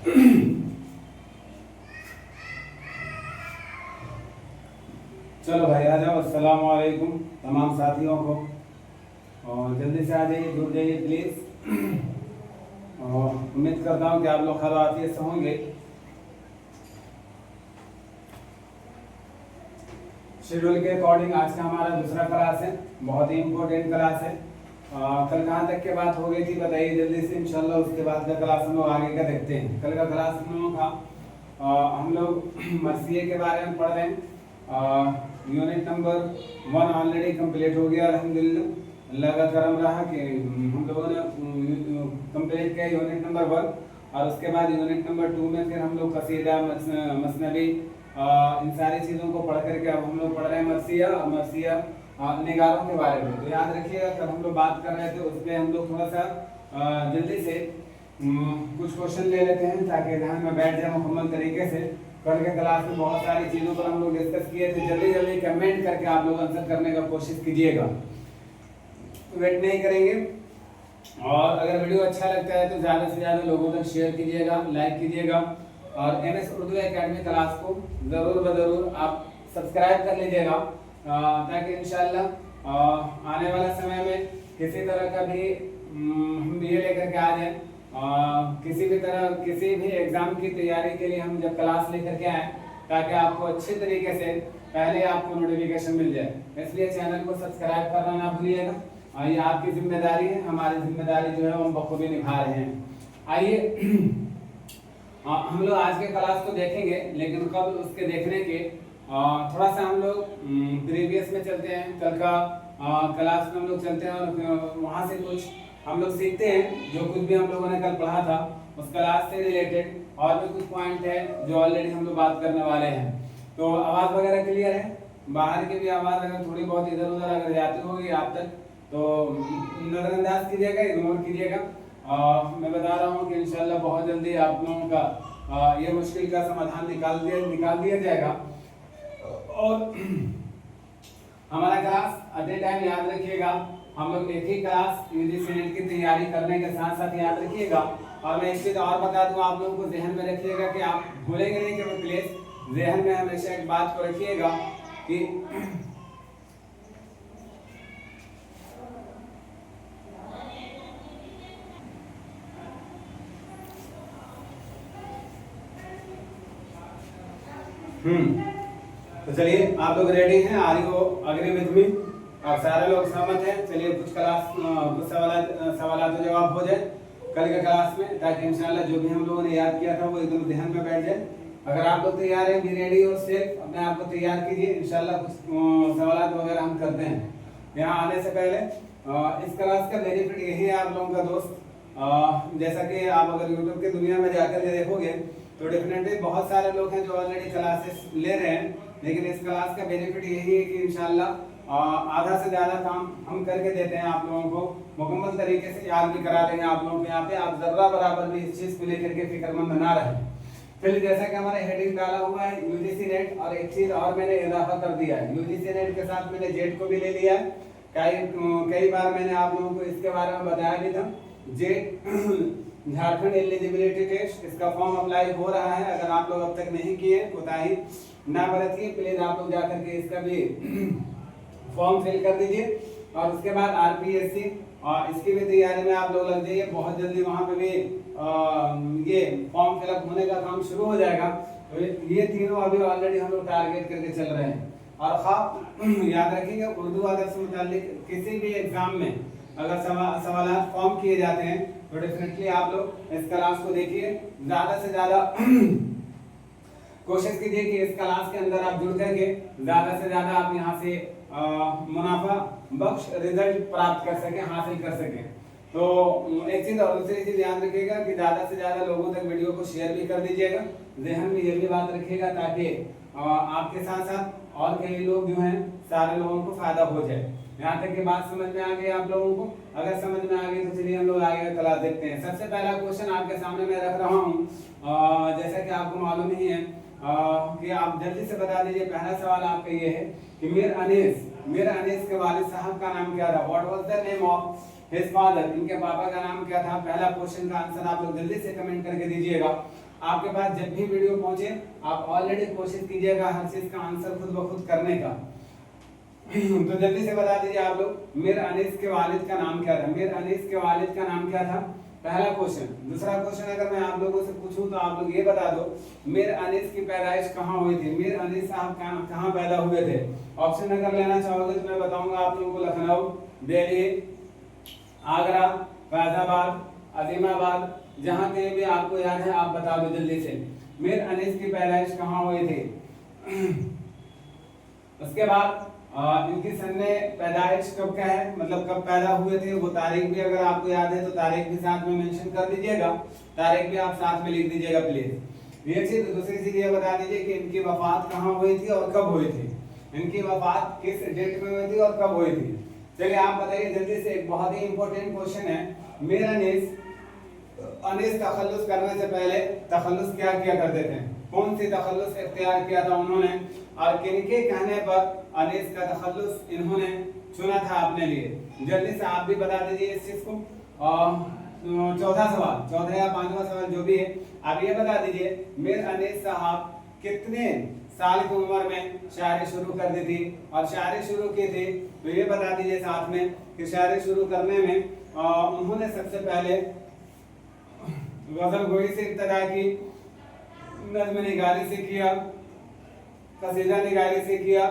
चलो भाई आ जाओ। अस्सलाम वालेकुम तमाम साथियों को, और जल्दी से आ जाइए, जुड़ जाइए प्लीज़। और उम्मीद करता हूँ कि आप लोग खैर आफियत से होंगे। शेड्यूल के अकॉर्डिंग आज का हमारा दूसरा क्लास है, बहुत ही इम्पोर्टेंट क्लास है। कल कहाँ तक की बात हो गई थी बताइए जल्दी से, इंशाल्लाह उसके बाद का क्लास हम लोग आगे का देखते हैं। कल का क्लास हम लोगों का हम लोग मसीहे के बारे में पढ़ रहे हैं। यूनिट नंबर 1 ऑलरेडी कंप्लीट हो गया अल्हम्दुलिल्लाह। अल्लाह का करम रहा कि हम लोगों ने कंप्लीट किया यूनिट नंबर 1, और उसके बाद यूनिट नंबर 2 में फिर हम लोग कसीदा, मसनवी, इन सारी चीज़ों को पढ़ करके अब हम लोग पढ़ रहे हैं मरसिया निगारों के बारे में। तो याद रखिएगा कल हम लोग बात कर रहे थे उस पर हम लोग थोड़ा सा जल्दी से कुछ क्वेश्चन ले लेते हैं ताकि ध्यान में बैठ जाए मुकम्मल तरीके से। कल के क्लास में बहुत सारी चीज़ों पर हम लोग डिस्कस किए थे। जल्दी जल्दी कमेंट करके आप लोग आंसर करने का कोशिश कीजिएगा, वेट नहीं करेंगे। और अगर वीडियो अच्छा लगता है तो ज़्यादा से ज़्यादा लोगों तक शेयर कीजिएगा, लाइक कीजिएगा, और MS उर्दू एकेडमी क्लास को ज़रूर ज़रूर आप सब्सक्राइब कर लीजिएगा, ताकि इंशाल्लाह आने वाला समय में किसी तरह का भी हम ये लेकर के आ जाएँ, किसी भी तरह किसी भी एग्ज़ाम की तैयारी के लिए हम जब क्लास लेकर के आएँ, ताकि आपको अच्छे तरीके से पहले आपको नोटिफिकेशन मिल जाए। इसलिए चैनल को सब्सक्राइब करना ना भूलिएगा। ये आपकी जिम्मेदारी है, हमारी जिम्मेदारी जो है वो हम बखूबी निभा रहे हैं। आइए हम लोग आज के क्लास को देखेंगे, लेकिन कब उसके देखने के थोड़ा सा हम लोग प्रीवियस में चलते हैं। कल का क्लास में हम लोग चलते हैं और वहाँ से कुछ हम लोग सीखते हैं। जो कुछ भी हम लोगों ने कल पढ़ा था उस क्लास से रिलेटेड और भी कुछ पॉइंट है जो ऑलरेडी हम लोग बात करने वाले हैं। तो आवाज़ वगैरह क्लियर है? बाहर की भी आवाज़ अगर थोड़ी बहुत इधर उधर अगर जाती होगी आप तक तो नज़रअंदाज कीजिएगा, इग्नोर कीजिएगा। मैं बता रहा हूँ कि इंशाल्लाह बहुत जल्दी आप लोगों का ये मुश्किल का समाधान निकाल दिया जाएगा। और हमारा क्लास एट ए टाइम याद रखिएगा, हम लोग एक ही क्लास UGC नेट की तैयारी करने के साथ साथ याद रखिएगा। और मैं एक चीज़ और बता दूँ आप लोगों को, जहन में रखिएगा कि आप भूलेंगे नहीं कि प्लीज़ जहन में हमेशा एक बात को रखिएगा कि तो चलिए आप लोग रेडी हैं? Are you agree with me? आप सारे लोग सहमत हैं? चलिए कुछ सवाल तो जवाब हो जाए कल के क्लास में, ताकि इंशाल्लाह जो भी हम लोगों ने याद किया था वो एकदम ध्यान में बैठ जाए। अगर आप लोग तैयार हैं, बी रेडी और सेफ, अपने आप को तैयार कीजिए। इंशाल्लाह कुछ सवाल वगैरह हम करते हैं। यहाँ आने से पहले इस क्लास का बेनिफिट यही है आप लोगों का दोस्त, जैसा कि आप अगर यूट्यूब की दुनिया में जाकर के देखोगे तो डेफिनेटली बहुत सारे लोग हैं जो ऑलरेडी क्लासेस ले रहे हैं, लेकिन इस क्लास का बेनिफिट यही है कि इंशाल्लाह आधा से ज़्यादा काम हम करके देते हैं आप लोगों को, मुकम्मल तरीके से याद भी करा देंगे आप लोगों को। यहाँ पे आप जर्रा बराबर भी इस चीज़ को लेकर के फिक्रमंद ना रहे। फिर जैसा कि हमारा हेडिंग डाला हुआ है UGC नेट, और एक चीज़ और मैंने इजाफा कर दिया है, UGC नेट के साथ मैंने जेट को भी ले लिया है। कई बार मैंने आप लोगों को इसके बारे में बताया भी था। जेट झारखंड एलिजिबिलिटी टेस्ट, इसका फॉर्म अप्लाई हो रहा है। अगर आप लोग अब तक नहीं किए कोताही ना बरतिए, प्लीज आप लोग जाकर के इसका भी फॉर्म फिल कर दीजिए। और उसके बाद RPSC और इसकी भी तैयारी में आप लोग लग जाइए। बहुत जल्दी वहाँ पे भी ये फॉर्म फिलअप होने का काम शुरू हो जाएगा। तो ये तीनों अभी ऑलरेडी हम लोग टारगेट करके चल रहे हैं। और खास याद रखिएगा, उर्दू अदब से मुताल्लिक किसी भी एग्जाम में अगर सवाल फॉर्म किए जाते हैं तो डेफिनेटली आप लोग इस क्लास को देखिए, ज़्यादा से ज़्यादा कोशिश कीजिए कि इस क्लास के अंदर आप जुड़ करके ज़्यादा से ज़्यादा आप यहाँ से मुनाफा बख्श रिजल्ट प्राप्त कर सकें, हासिल कर सकें। तो एक चीज़ और दूसरी चीज़ याद रखिएगा कि ज़्यादा से ज़्यादा लोगों तक वीडियो को शेयर भी कर दीजिएगा। जहन में ये भी बात रखिएगा ताकि आपके साथ साथ और कई लोग जो हैं सारे लोगों को फायदा हो जाए। यहाँ तक की बात समझ में आ गई आप लोगों को? अगर समझ में आ गई तो चलिए हम लोग आगे क्लास देखते हैं। सबसे पहला क्वेश्चन आपके सामने मैं रख रहा हूँ, जैसा कि आपको मालूम ही है कि आप जल्दी से बता दीजिए। पहला सवाल आपका ये है कि मीर अनीस के वालिद साहब का नाम क्या था? What was the name of his father? इनके पापा का नाम क्या था? पहला क्वेश्चन का आंसर आप लोग जल्दी से कमेंट करके दीजिएगा। आपके पास जब भी वीडियो पहुंचे आप ऑलरेडी कोशिश कीजिएगा हर चीज का आंसर खुद ब खुद करने का। तो जल्दी से बता दीजिए आप लोग, मीर अनीस के वालिद का नाम क्या था? मीर अनीस के वालिद का नाम क्या था? पहला क्वेश्चन। दूसरा क्वेश्चन अगर मैं आप लोगों से पूछूं तो आप लोग ये बता दो मीर अनीस की पैदाइश कहाँ हुई थी? मीर अनीस साहब कहाँ पैदा हुए थे? ऑप्शन अगर लेना चाहोगे तो मैं बताऊंगा आप लोगों को, लखनऊ, दिल्ली, आगरा, फैजाबाद, अजीमाबाद, जहां के भी आपको याद है आप बता दो जल्दी से। मीर अनीस की पैदाइश कहाँ हुई थी? उसके बाद इनकी सन्ने पैदाइश कब का है, मतलब कब पैदा हुए थे, वो तारीख भी अगर आपको याद है तो तारीख भी साथ में मेंशन कर दीजिएगा। तारीख भी आप साथ में लिख दीजिएगा प्लीज। ये चीज। दूसरी चीज ये बता दीजिए कि इनकी वफात कहाँ हुई थी और कब हुई थी? इनकी वफात किस डेट में हुई थी और कब हुई थी? चलिए आप बताइए जल्दी से। एक बहुत ही इंपॉर्टेंट क्वेश्चन है। मीर अनीस तखल्लुस करने से पहले तखल्लुस क्या किया करते थे? कौन सी तखल्लुस इख्तियार किया था उन्होंने, और किनके कहने पर अनीस का तखल्लुस इन्होंने चुना था अपने लिए? जल्दी से आप भी बता दीजिए इस चीज को। चौथा सवाल, चौथा या पांचवा सवाल जो भी है, आप ये बता दीजिए मीर अनीस साहब कितने साल की उम्र में शायरी शुरू कर दी थी और शायरी शुरू की थी? तो ये बता दीजिए साथ में कि शायरी शुरू करने में उन्होंने सबसे पहले गजल गोई से इब्तिदा की, नज़्म निगारी से किया, कसीदा निगारी से किया,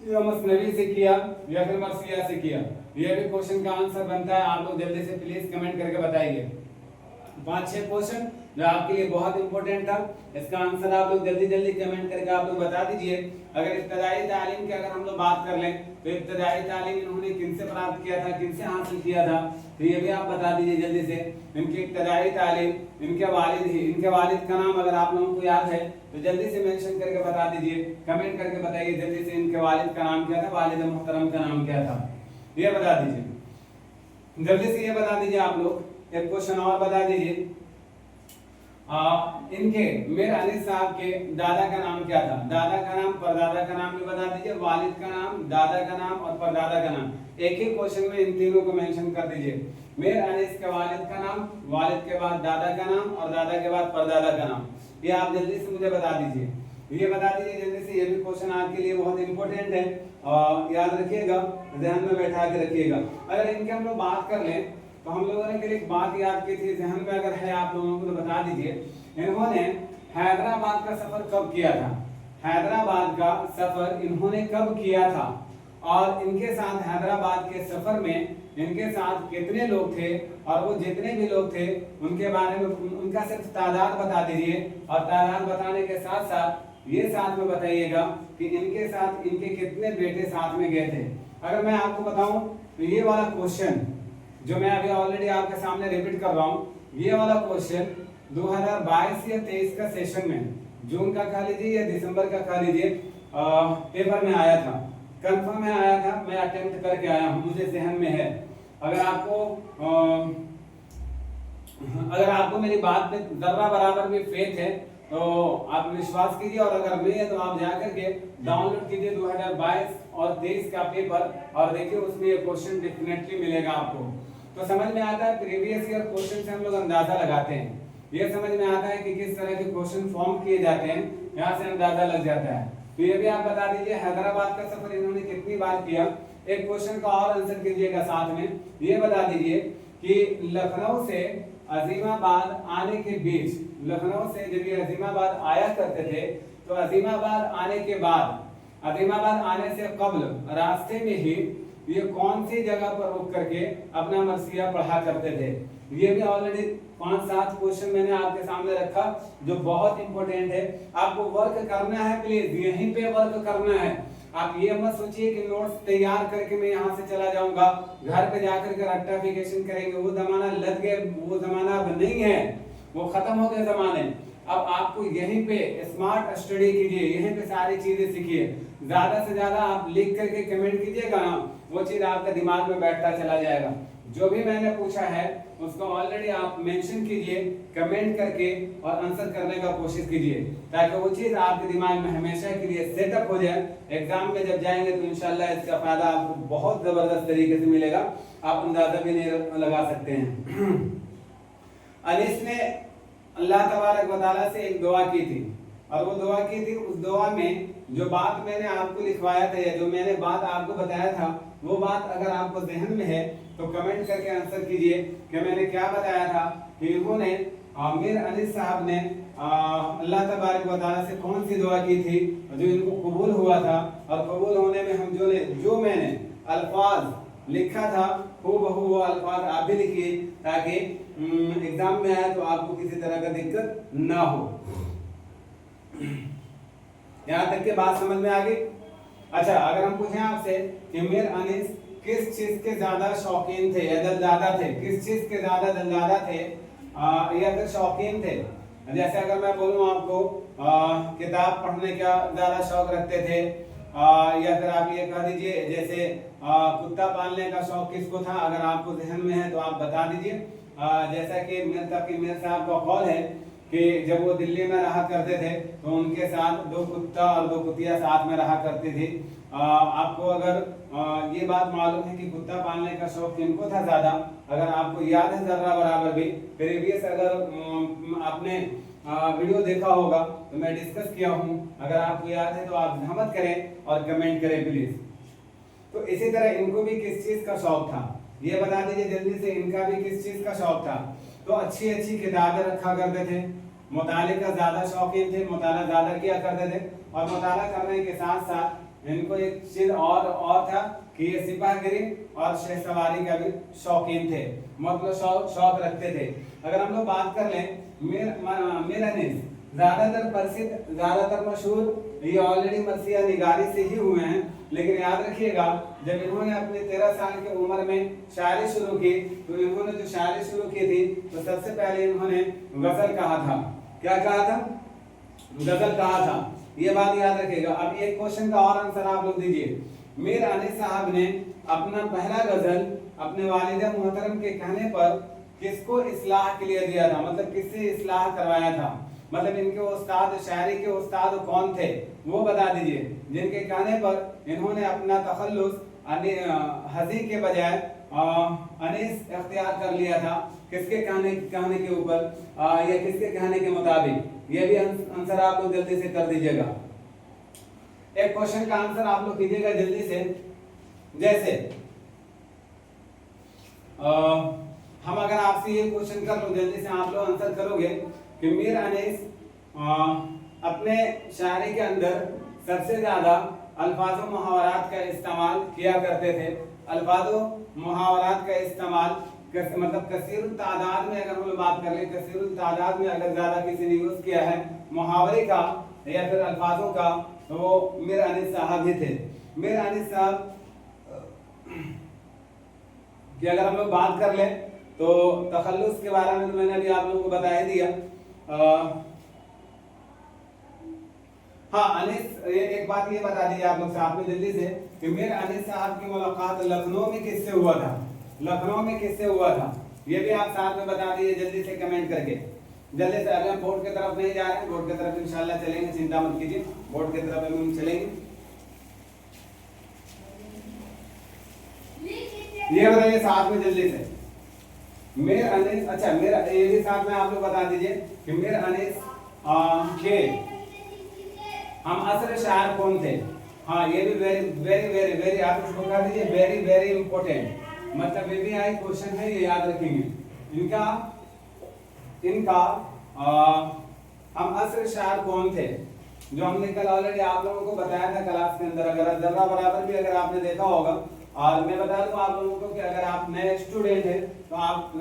या मसनवी से किया, या फिर मरसिया से किया? ये भी क्वेश्चन का आंसर बनता है। आप लोग जल्दी से प्लीज कमेंट करके बताइए। 5-6 क्वेश्चन जो आपके लिए बहुत इंपॉर्टेंट था, इसका आंसर आप लोग जल्दी जल्दी कमेंट करके आप लोग बता दीजिए। अगर इब्तदाई तालीम की अगर हम लोग बात कर लें तो इब्तदाई तालीम इन्होंने किनसे प्राप्त किया था, किनसे हासिल किया था? तो ये भी आप बता दीजिए जल्दी से। इनकी इब्तदाई तालीम, इनके वालिद का नाम अगर आप लोगों को याद है तो जल्दी से मेंशन करके बता दीजिए, कमेंट करके बताइए जल्दी से। इनके वालिद का नाम क्या था, वालिद मोहतरम का नाम क्या था, ये बता दीजिए जल्दी से। ये बता दीजिए आप लोग। एक क्वेश्चन और बता दीजिए, इनके मीर अनीस साहब के दादा का नाम क्या था? दादा का नाम, परदादा का नाम भी बता दीजिए। वालिद का नाम, दादा का नाम और परदादा का नाम, एक ही क्वेश्चन में इन तीनों को मेंशन कर दीजिए। मीर अनीस के वालिद का नाम, वालिद के बाद दादा का नाम और दादा के बाद परदादा का नाम, ये आप जल्दी से मुझे बता दीजिए। ये बता दीजिए जल्दी से। ये भी क्वेश्चन आपके लिए बहुत इंपॉर्टेंट है, याद रखिएगा, ध्यान में बैठा के रखिएगा। अगर इनके हम लोग बात कर लें तो हम लोगों ने एक बात याद की थी, जहन में अगर है आप लोगों को तो बता दीजिए। इन्होंने हैदराबाद का सफर कब किया था? हैदराबाद का सफर इन्होंने कब किया था? और इनके साथ हैदराबाद के सफर में इनके साथ कितने लोग थे? और वो जितने भी लोग थे उनके बारे में उनका सिर्फ तादाद बता दीजिए। और तादाद बताने के साथ साथ ये साथ में बताइएगा कि इनके साथ इनके कितने बेटे साथ में गए थे। अगर मैं आपको बताऊं तो ये वाला क्वेश्चन जो मैं अभी ऑलरेडी आपके सामने रिपीट कर रहा हूँ, ये वाला क्वेश्चन 2022 या 23 का सेशन में, जून का कह लीजिए या दिसंबर का कह लीजिए, पेपर में आया था, कंफर्म में आया था। मैं अटेम्प्ट करके आया हूँ, मुझे जहन में है। अगर आपको मेरी बात पे जर्रा बराबर भी फेथ है तो आप विश्वास कीजिए, और अगर नहीं है तो आप जाकर के डाउनलोड कीजिए 2022 और 23 का पेपर और देखिए, उसमें ये क्वेश्चन डेफिनेटली मिलेगा आपको। तो समझ में आता है प्रीवियस ईयर क्वेश्चन से हम लोग अंदाजा लगाते हैं। ये समझ में आता है कि किस तरह के क्वेश्चन फॉर्म किए जाते हैं, यहाँ से अंदाजा लग जाता है। तो ये भी आप बता दीजिए हैदराबाद का सफर इन्होंने कितनी बार किया। एक क्वेश्चन का और आंसर कीजिएगा साथ में। ये बता दीजिए कि लखनऊ से अजीमाबाद आने के बीच, लखनऊ से जब ये अजीमाबाद आया करते थे तो अजीमाबाद आने के बाद, अजीमाबाद आने से कब्ल रास्ते में ही ये कौन सी जगह पर रुक करके अपना मरसिया पढ़ा करते थे? ये भी ऑलरेडी 5-7 क्वेश्चन मैंने आपके सामने रखा जो बहुत इंपॉर्टेंट है। आपको वर्क करना है, प्लीज यहीं पे वर्क करना है। आप ये मत सोचिए कि नोट्स तैयार करके मैं यहाँ से चला जाऊंगा, घर पे जाकर के रट्टाफिकेशन करेंगे। वो जमाना लग गए, वो जमाना अब नहीं है, वो खत्म हो गए जमाने। अब आपको यहीं पे स्मार्ट स्टडी कीजिए, यहीं पे सारी चीजें सीखिए। ज्यादा से ज्यादा आप लिख करके कमेंट कीजिएगा ना, वो चीज आपका दिमाग में बैठता चला जाएगा। जो भी मैंने पूछा है उसको ऑलरेडी आप मेंशन कीजिए कमेंट करके और आंसर करने का कोशिश कीजिए, ताकि वो चीज आपके दिमाग में हमेशा के लिए सेटअप हो जाए। एग्जाम में जब जाएंगे तो इंशाल्लाह इसका फायदा आपको बहुत जबरदस्त तरीके से मिलेगा, आप अंदाजा भी नहीं लगा सकते हैं। अनीस ने अल्लाह तबारक व तआला से एक दुआ की थी, और वो दुआ की थी, उस दुआ में जो बात मैंने आपको लिखवाया था या जो मैंने बात आपको बताया था, वो बात अगर आपको ज़हन में है तो कमेंट करके आंसर कीजिए कि मैंने क्या बताया था। कि इन्होंने मीर अनीस साहब ने अल्लाह तबारक व तआला से कौन सी दुआ की थी जो इनको कबूल हुआ था, और कबूल होने में हम जो मैंने अल्फाज लिखा था वो बहू वो अल्फाज आप भी लिखिए, ताकि एग्जाम में आए तो आपको किसी तरह का दिक्कत ना हो। यहाँ तक के बात समझ में आ गई। अच्छा, अगर हम पूछें आपसे कि मीर अनीस किस चीज के ज्यादा शौकीन थे या दिलदादा थे, किस चीज के ज्यादा दिलदादा थे या फिर शौकीन थे, जैसे अगर मैं बोलूं आपको किताब पढ़ने का ज्यादा शौक रखते थे, या फिर आप ये कह दीजिए जैसे कुत्ता पालने का शौक किसको था, अगर आपको ध्यान में है तो आप बता दीजिए। जैसा कि मीर साहब का कौल है कि जब वो दिल्ली में रहा करते थे तो उनके साथ 2 कुत्ता और 2 कुतिया साथ में रहा करती थी। आपको अगर ये बात मालूम है कि कुत्ता पालने का शौक किनको था ज्यादा, अगर आपको याद है जर्रा बराबर भी प्रीवियस अगर आपने वीडियो देखा होगा तो मैं डिस्कस किया हूँ, अगर आपको याद है तो आप जहमत करें और कमेंट करें प्लीज। तो इसी तरह इनको भी किस चीज का शौक था ये बता दीजिए जल्दी से, इनका भी किस चीज का शौक था। तो अच्छी अच्छी किताबें रखा करते थे, मुताले का ज्यादा शौकीन थे, मुताला ज्यादा किया करते थे, और मुताला करने के साथ साथ इनको एक चीज और था कि ये सिपाहगिरी और शहसवारी का भी शौकीन थे, मतलब शौक रखते थे। अगर हम लोग बात कर लें मीर अनीस ज्यादातर प्रसिद्ध ज्यादातर मशहूर ये ऑलरेडी मरसिया निगारी से ही हुए हैं, लेकिन याद रखिएगा जब इन्होंने अपने 13 साल की उम्र में शायरी शुरू की तो इन्होंने जो शायरी शुरू की थी तो सबसे पहले इन्होंने गजल कहा था। क्या कहा था? गजल कहा था, ये बात याद रखिएगा। अब एक क्वेश्चन का और आंसर आप लोग दीजिए। मीर अनीस साहब ने अपना पहला गजल अपने वालिदा मोहतरम के कहने पर किसको इस्लाह के लिए दिया था, मतलब किससे इस्लाह करवाया था, मतलब इनके उस्ताद शायरी के उस्ताद कौन थे वो बता दीजिए, जिनके कहने पर इन्होंने अपना तखल्लुस हजी के बजाय अनीस इख्तियार कर लिया था। किसके कहने के ऊपर या किसके कहने के मुताबिक, ये भी आंसर आप लोग जल्दी से कर दीजिएगा। एक क्वेश्चन का आंसर आप लोग कीजिएगा जल्दी से। जैसे हम अगर आपसे ये क्वेश्चन कर लो जल्दी से आप लोग आंसर करोगे कि मीर अनीस अपने शायरी के अंदर सबसे ज्यादा अल्फाजों मुहावरात का इस्तेमाल किया करते थे। अल्फाजों मुहावरात का इस्तेमाल मतलब कसीरुल तादाद में अगर हम लोग बात कर ले, कसीरुल तादाद में अगर ज्यादा किसी ने यूज किया है मुहावरे का या फिर अल्फाजों का तो वो मीर अनीस साहब ही थे। मीर अनीस साहब कि अगर हम लोग बात कर ले तो तखल्लुस के बारे में तो मैंने अभी आप लोगों को बता ही दिया। हाँ, अनीस एक बात ये बता दीजिए आप लोग साथ में जल्दी से कि मीर अनीस साहब की मुलाकात लखनऊ में किससे हुआ था, लखनऊ में किससे हुआ था, ये भी आप साथ में बता दीजिए जल्दी से कमेंट करके। जल्दी से अगर बोर्ड की तरफ नहीं जा रहे हैं, बोर्ड की तरफ इंशाल्लाह चलेंगे, चिंता मत कीजिए, बोर्ड की तरफ हम चलेंगे। ये बताइए साथ में जल्दी से मीर अनीस, अच्छा मेरा ये भी साथ में आप लोग बता दीजिए कि मीर अनीस के हम असर शायर कौन थे। हाँ, ये भी वेरी वेरी वेरी वेरी आप इसको बता दीजिए, वेरी वेरी इंपॉर्टेंट, मतलब ये भी आई क्वेश्चन है, ये याद रखेंगे। इनका हम असर शायर कौन थे, जो हमने कल ऑलरेडी आप लोगों को बताया था क्लास के अंदर। अगर जर्रा बराबर भी अगर आपने देखा होगा, और मैं बता दूं आप लोगों को कि अगर आप नए स्टूडेंट हैं तो आप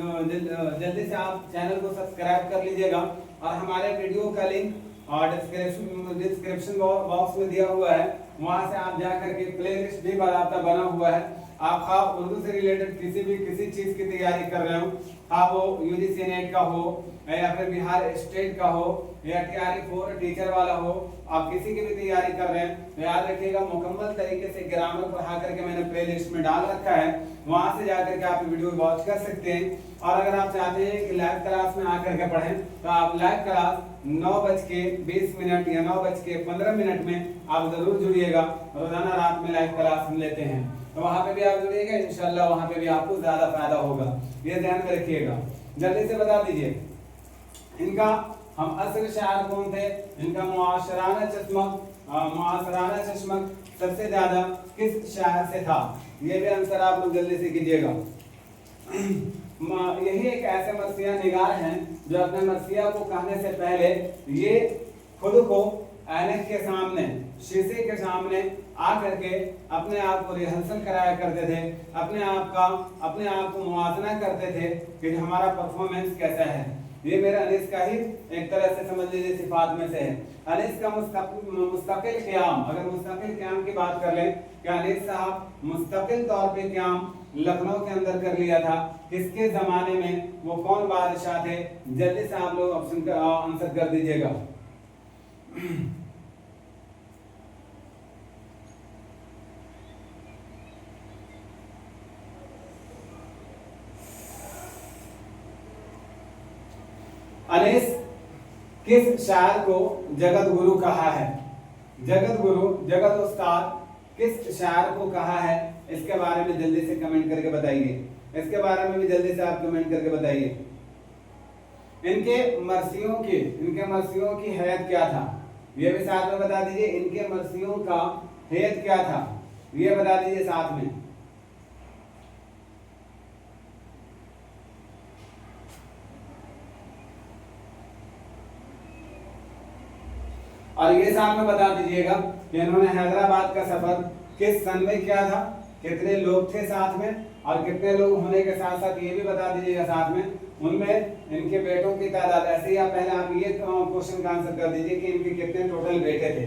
जल्दी से आप चैनल को सब्सक्राइब कर लीजिएगा, और हमारे वीडियो का लिंक और डिस्क्रिप्शन बॉक्स में दिया हुआ है, वहां से आप जाकर के प्लेलिस्ट भी बना हुआ है। आप उर्दू से रिलेटेड किसी चीज की तैयारी कर रहे हो, आप वो यूजीसी नेट का हो या फिर बिहार स्टेट का हो या TRE4 टीचर वाला हो, आप किसी की भी तैयारी कर रहे हैं तो याद रखिएगा मुकम्मल तरीके से ग्रामर पढ़ा करके मैंने प्लेलिस्ट में डाल रखा है, वहां से जाकर के आप वीडियो वॉच कर सकते हैं। और अगर आप चाहते हैं कि लाइव क्लास में आकर के पढ़ें तो आप लाइव क्लास 9:20 या 9:15 में आप जरूर जुड़िएगा। रोजाना रात में लाइव क्लास हम लेते हैं, तो वहां पे भी आप जुड़िएगा, इंशाल्लाह वहां पे भी आपको ज्यादा फायदा होगा, ये ध्यान में रखिएगा। जल्दी से बता दीजिए इनका हम असर शायर कौन थे, इनका मुआशराना चश्मक सबसे ज्यादा किस शायर से था, ये भी आंसर आप लोग जल्दी से कीजिएगा। यही एक ऐसे मरसिया निगार हैं जो अपने मरसिया को कहने से पहले ये खुद को ऐनक के सामने, शीशे के सामने आकर के अपने आप को रिहर्सल कराया करते थे, अपने आप को मुआजना करते थे कि हमारा परफॉर्मेंस कैसा है। ये मेरा अनीस का ही एक तरह से समझ लीजिए सिफात में से है। अनीस का मुस्तकिल क़याम, अगर मुस्तकिल क़याम की बात कर लें कि अनीस साहब मुस्तकिल तौर पे क़याम लखनऊ के अंदर कर लिया था, किसके ज़माने में, वो कौन बादशाह थे, जल्दी से आप लोग ऑप्शन का आंसर कर दीजिएगा। अनीस किस शायर को जगत गुरु कहा है, जगत गुरु, जगत उस्ताद किस शायर को कहा है, इसके बारे में जल्दी से कमेंट करके बताइए। इसके बारे में भी जल्दी से आप कमेंट करके बताइए। इनके मरसियों की हैत क्या था, ये भी साथ में बता दीजिए। इनके मरसियों का हैत क्या था, ये बता दीजिए साथ में। और ये साथ में बता दीजिएगा कि इन्होंने हैदराबाद का सफर किस सन में किया था, कितने लोग थे साथ में, और कितने लोग होने के साथ साथ ये भी बता दीजिएगा साथ में उनमें इनके बेटों की तादाद। ऐसे ही आप पहले आप ये क्वेश्चन का आंसर कर दीजिए कि इनके कितने टोटल बेटे थे,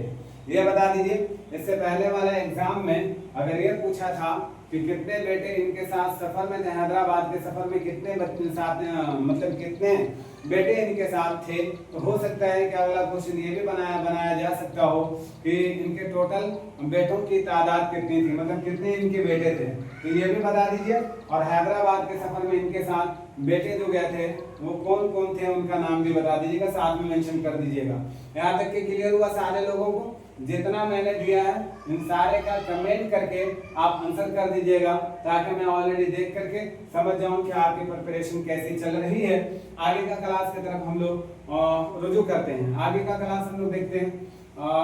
ये बता दीजिए। इससे पहले वाले एग्जाम में अगर ये पूछा था कि कितने बेटे इनके साथ सफर में थे, हैदराबाद के सफर में कितने बच्चे साथ, मतलब कितने बेटे इनके साथ थे, तो हो सकता है कि अगला क्वेश्चन ये भी बनाया जा सकता हो कि इनके टोटल बेटों की तादाद कितनी थी, मतलब कितने इनके बेटे थे, तो ये भी बता दीजिए। और हैदराबाद के सफर में इनके साथ बेटे जो गए थे वो कौन कौन थे, उनका नाम भी बता दीजिएगा, साथ में मेंशन कर दीजिएगा। यहाँ तक कि क्लियर हुआ सारे लोगों को? जितना मैंने दिया है इन सारे का कमेंट करके आप आंसर कर दीजिएगा, ताकि मैं ऑलरेडी देख करके समझ जाऊं कि आपकी प्रिपरेशन कैसी चल रही है। आगे का क्लास की तरफ हम लोग रुजू करते हैं। आगे का क्लास हम लोग देखते हैं।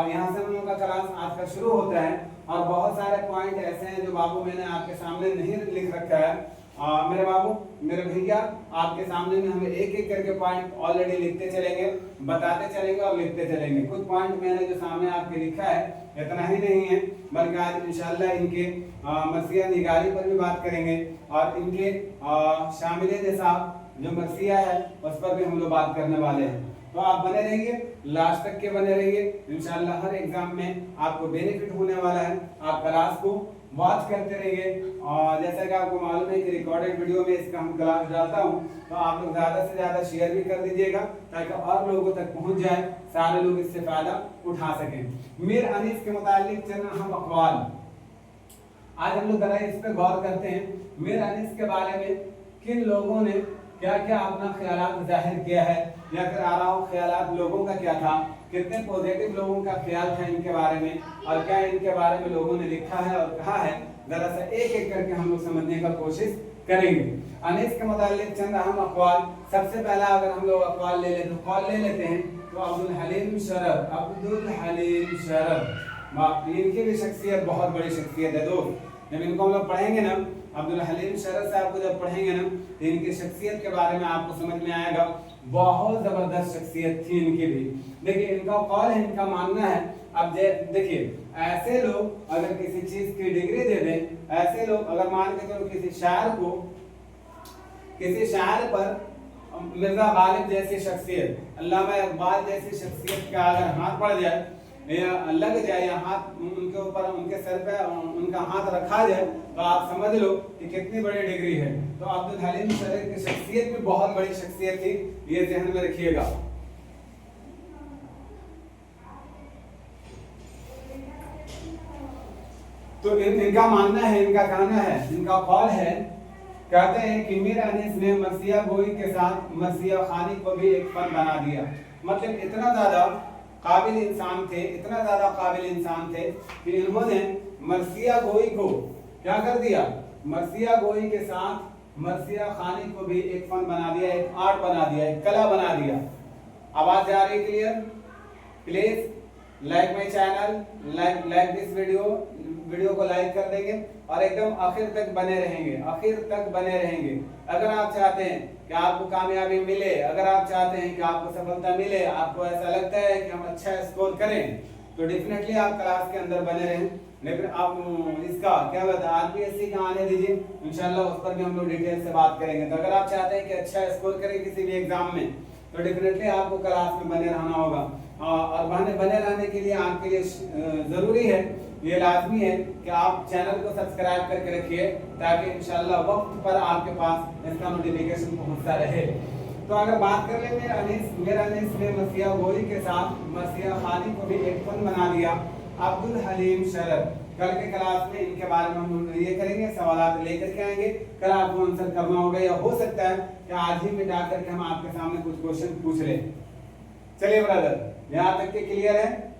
यहाँ से हम लोग का क्लास आज का शुरू होता है, और बहुत सारे पॉइंट ऐसे हैं जो बाबू मैंने आपके सामने नहीं लिख रखा है। मेरे बाबू, मेरे भैया, आपके सामने में हम एक एक करके पॉइंट ऑलरेडी लिखते चलेंगे, बताते चलेंगे और लिखते चलेंगे। कुछ पॉइंट मैंने जो सामने आपके लिखा है इतना ही नहीं है, बल्कि आज इंशाल्लाह इनके मरसिया निगारी पर भी बात करेंगे, और इनके शामिल निसाब जो मरसिया है उस पर भी हम लोग बात करने वाले हैं। तो आप बने रहिए, लास्ट तक के बने रहिए। इंशाल्लाह हर एग्जाम में आपको बेनिफिट होने वाला है। आप क्लास को वॉच करते रहिए, और जैसा कि आपको मालूम है कि रिकॉर्डेड वीडियो में इसका हम क्लास डालता हूं, तो आप लोग ज़्यादा से ज़्यादा शेयर भी कर दीजिएगा, ताकि और लोगों तक पहुंच जाए, सारे लोग इससे फायदा उठा सकें। मीर अनीस के मुतालिक चंद अहम अक़वाल आज हम लोग जरा इस पर गौर करते हैं। मीर अनीस के बारे में किन लोगों ने क्या क्या अपना ख्यालात जाहिर किया है, या फिर आराओ ख्यालात लोगों का क्या था, कितने पॉजिटिव लोगों का ख्याल था इनके बारे में, और क्या इनके बारे में लोगों ने लिखा है और कहा है, जरा सा एक एक करके हम लोग समझने का कोशिश करेंगे। अनीस के मुतालिक चंद अहम अक़वाल। सबसे पहला अगर हम लोग अक़वाल ले लेते हैं तो अब्दुल हलीम शरफ, इनकी भी शख्सियत बहुत बड़ी शख्सियत है दोस्त। जब इनको हम लोग पढ़ेंगे ना, अब्दुल हलीम शरफ साहब को जब पढ़ेंगे ना, तो इनकी शख्सियत के बारे में आपको समझ में आएगा। बहुत जबरदस्त शख्सियत थी इनकी भी। देखिए इनका कौल है, इनका मानना है। अब देखिए ऐसे लोग अगर किसी चीज की डिग्री दे दें, ऐसे लोग अगर मान के चलो किसी शायर पर मिर्जा गालिब जैसी शख्सियत, अल्लामा इकबाल जैसी शख्सियत का अगर हाथ पड़ जाए या लग जाए, या हाथ उनके ऊपर, उनके सर पे उनका हाथ रखा जाए, तो आप समझ लो कि कितनी बड़ी डिग्री है। तो अब्दुल हलीम शरीफ की शख्सियत भी बहुत बड़ी शख्सियत थी, ये ध्यान में रखिएगा। तो इनका मानना है, इनका कहना है, इनका कौल है, कहते हैं कि मीर अनीस ने मरसिया गोई के साथ मरसिया खानी को भी एक फन बना दिया। मतलब इतना ज्यादा काबिल इंसान थे कि इन्होंने मरसिया गोई को क्या कर दिया, मरसिया गोई के साथ मरसिया खानी को भी एक फन बना दिया, एक आर्ट बना दिया, एक कला बना दिया। आवाज जा रही है clear? Please like my channel, like this video को लाइक कर देंगे और एकदम आखिर तक बने रहेंगे, आखिर तक बने रहेंगे। अगर आप चाहते हैं कि आपको कामयाबी मिले, अगर आप चाहते हैं कि आपको सफलता मिले, आपको ऐसा लगता है कि हम अच्छा स्कोर करें, तो डेफिनेटली आप क्लास के अंदर बने रहें। लेकिन आप इसका क्या बताए आरपीएससी का आने दीजिए, इंशाल्लाह उस पर भी हम लोग डिटेल से बात करेंगे। तो अगर आप चाहते हैं कि अच्छा स्कोर करें किसी भी एग्जाम में, तो डेफिनेटली आपको क्लास में बने रहना होगा। और बने रहने के लिए आपके लिए जरूरी है, ये लाजमी है कि आप चैनल को सब्सक्राइब करके रखिए, ताकि इंशाल्लाह वक्त पर आपके पास इसका नोटिफिकेशन पहुंचता रहे। तो अगर बात कर ले मेरा अनीस ने मर्सिया गोरी के साथ मर्सिया खानी को भी एक फन बना दिया, अब्दुल हलीम शरद। कल के क्लास में इनके बारे में हम ये करेंगे, सवाल लेकर के आएंगे, कल आपको आंसर करना होगा, या हो सकता है कि आज ही मिटा करके हम आपके सामने कुछ क्वेश्चन पूछ लें। चलिए ब्रदर, यहाँ तक के क्लियर है?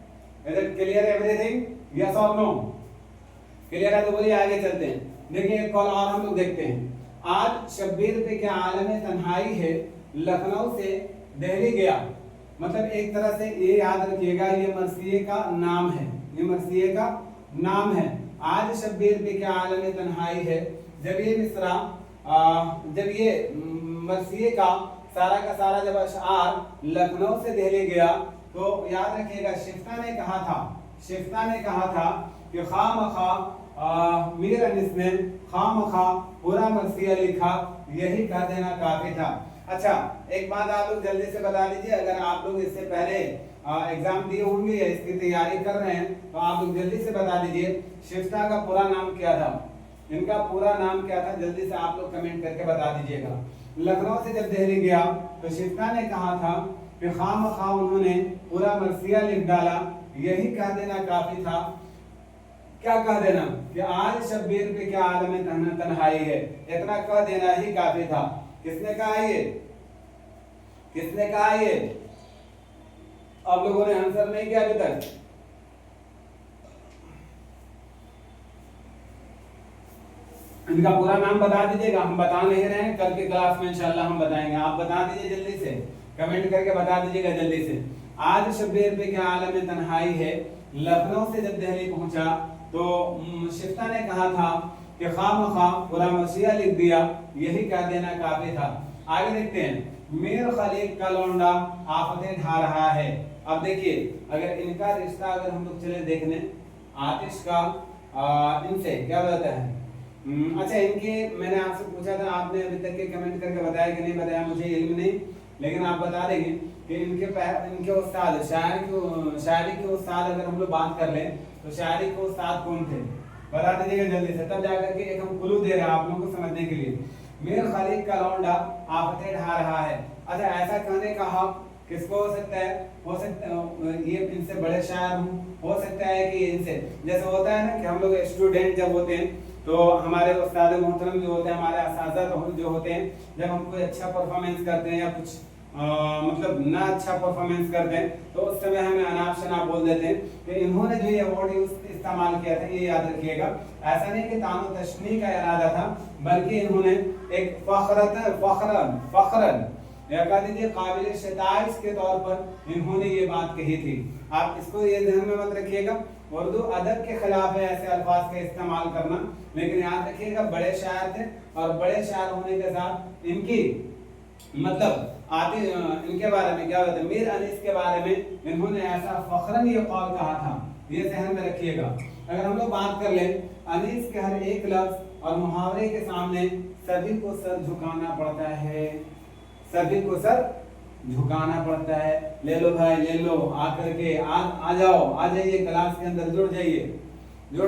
क्लियर है एवरीथिंग? यस और नो? क्लियर है तो बोलिए आगे चलते हैं। देखिए एक कॉल और हम लोग देखते हैं। आज शब्बीर पे क्या आलम तन्हाई है, लखनऊ से दिल्ली गया। मतलब एक तरह से ये याद रखिएगा, ये मर्सिये का नाम है, ये मर्सिये का नाम है। आज शब्बीर पे क्या आलम तन्हाई है, जब ये मिसरा जब ये मर्सिये का सारा जब अशआर लखनऊ से दिल्ली गया, तो याद रखिएगा शिफ्ता ने कहा था कि खामखा मीर अनिस ने खामखा पूरा मर्सिया लिखा, यही कह देना काफी था। अच्छा एक बात आप लोग जल्दी से बता दीजिए, अगर आप लोग इससे पहले एग्जाम दिए होंगे या इसकी तैयारी कर रहे हैं, तो आप लोग जल्दी से बता दीजिए शिफ्ता का पूरा नाम क्या था, इनका पूरा नाम क्या था, जल्दी से आप लोग कमेंट करके बता दीजिएगा। लखनऊ से जब दिल्ली गया तो शिफ्ता ने कहा था कि खामखा उन्होंने पूरा मर्सिया लिख डाला, यही कह देना काफी था। क्या कह देना कि आज शब्बीर पे क्या आलम तन्हाई है, इतना कह देना ही काफी था। किसने कहा ये? किसने कहा ये? आप लोगों ने आंसर नहीं किया अभी तक? इनका पूरा नाम बता दीजिएगा, हम बता नहीं रहे हैं, कल के क्लास में इंशाल्लाह हम बताएंगे। आप बता दीजिए जल्दी से, कमेंट करके बता दीजिएगा जल्दी से। आज शब्बीर पे क्या आलम तन्हाई है, लखनऊ से जब दिल्ली पहुंचा तो शिफ्ता ने कहा था कि खामखा पूरा मर्सिया लिख दिया, यही कह देना काफी था। आगे देखते हैं। मीर खलीक का लौंडा आफतें ढा रहा है। अब देखिए अगर इनका रिश्ता अगर हम लोग चले देखने आतिश का इनसे क्या बताता है। अच्छा इनके मैंने आपसे पूछा था, आपने अभी तक के कमेंट करके बताया कि नहीं बताया, मुझे इल्म नहीं, लेकिन आप बता देंगे कि इनके उस्ताद शायरी के उस्ताद अगर हम लोग बात कर लें तो शायरी के उस्ताद कौन थे, बता दीजिएगा जल्दी से, तब जाकर के एक हम क्लू दे रहे हैं आप लोगों को समझने के लिए। मीर खलीक का लौंडा आफतें ढा रहा है। अच्छा ऐसा कहने का हक किसको हो सकता है? हो सकता है ये इनसे बड़े शायर हूँ, हो सकता है कि इनसे, जैसे होता है ना कि हम लोग स्टूडेंट जब होते हैं तो हमारे उस्ताद मोहतरम जो होते हैं, हमारे असातिज़ा जो होते हैं, जब हम कोई अच्छा परफॉर्मेंस करते हैं या कुछ मतलब ना अच्छा परफॉर्मेंस करते हैं, तो उस समय हमें अनाप शनाप बोल देते हैं कि इन्होंने जो ये वर्ड इस्तेमाल किया था, ये याद रखिएगा। ऐसा नहीं कि तानो तशनी का इरादा था, बल्कि इन्होंने एक फखरन या कह दीजिए काबिल शिताइश के तौर पर इन्होंने ये बात कही थी। आप इसको ये ध्यान में मत रखिएगा, उर्दू अदब के खिलाफ है ऐसे अल्फाज का इस्तेमाल करना, लेकिन याद रखिएगा बड़े शायर थे, और बड़े शायर होने के साथ इनकी मतलब इनके बारे में क्या बताते, मीर अनीस के बारे में इन्होंने ऐसा फखरन ये कौल कहा था, ये ध्यान में रखिएगा। अगर हम लोग बात कर लें अनीस के हर एक लफ्ज और मुहावरे के सामने सभी को सर झुकाना पड़ता है, सभी को सर झुकाना पड़ता है। ले लो भाई ले लो, आकर के आ जाओ, आ जाइए क्लास के अंदर, जुड़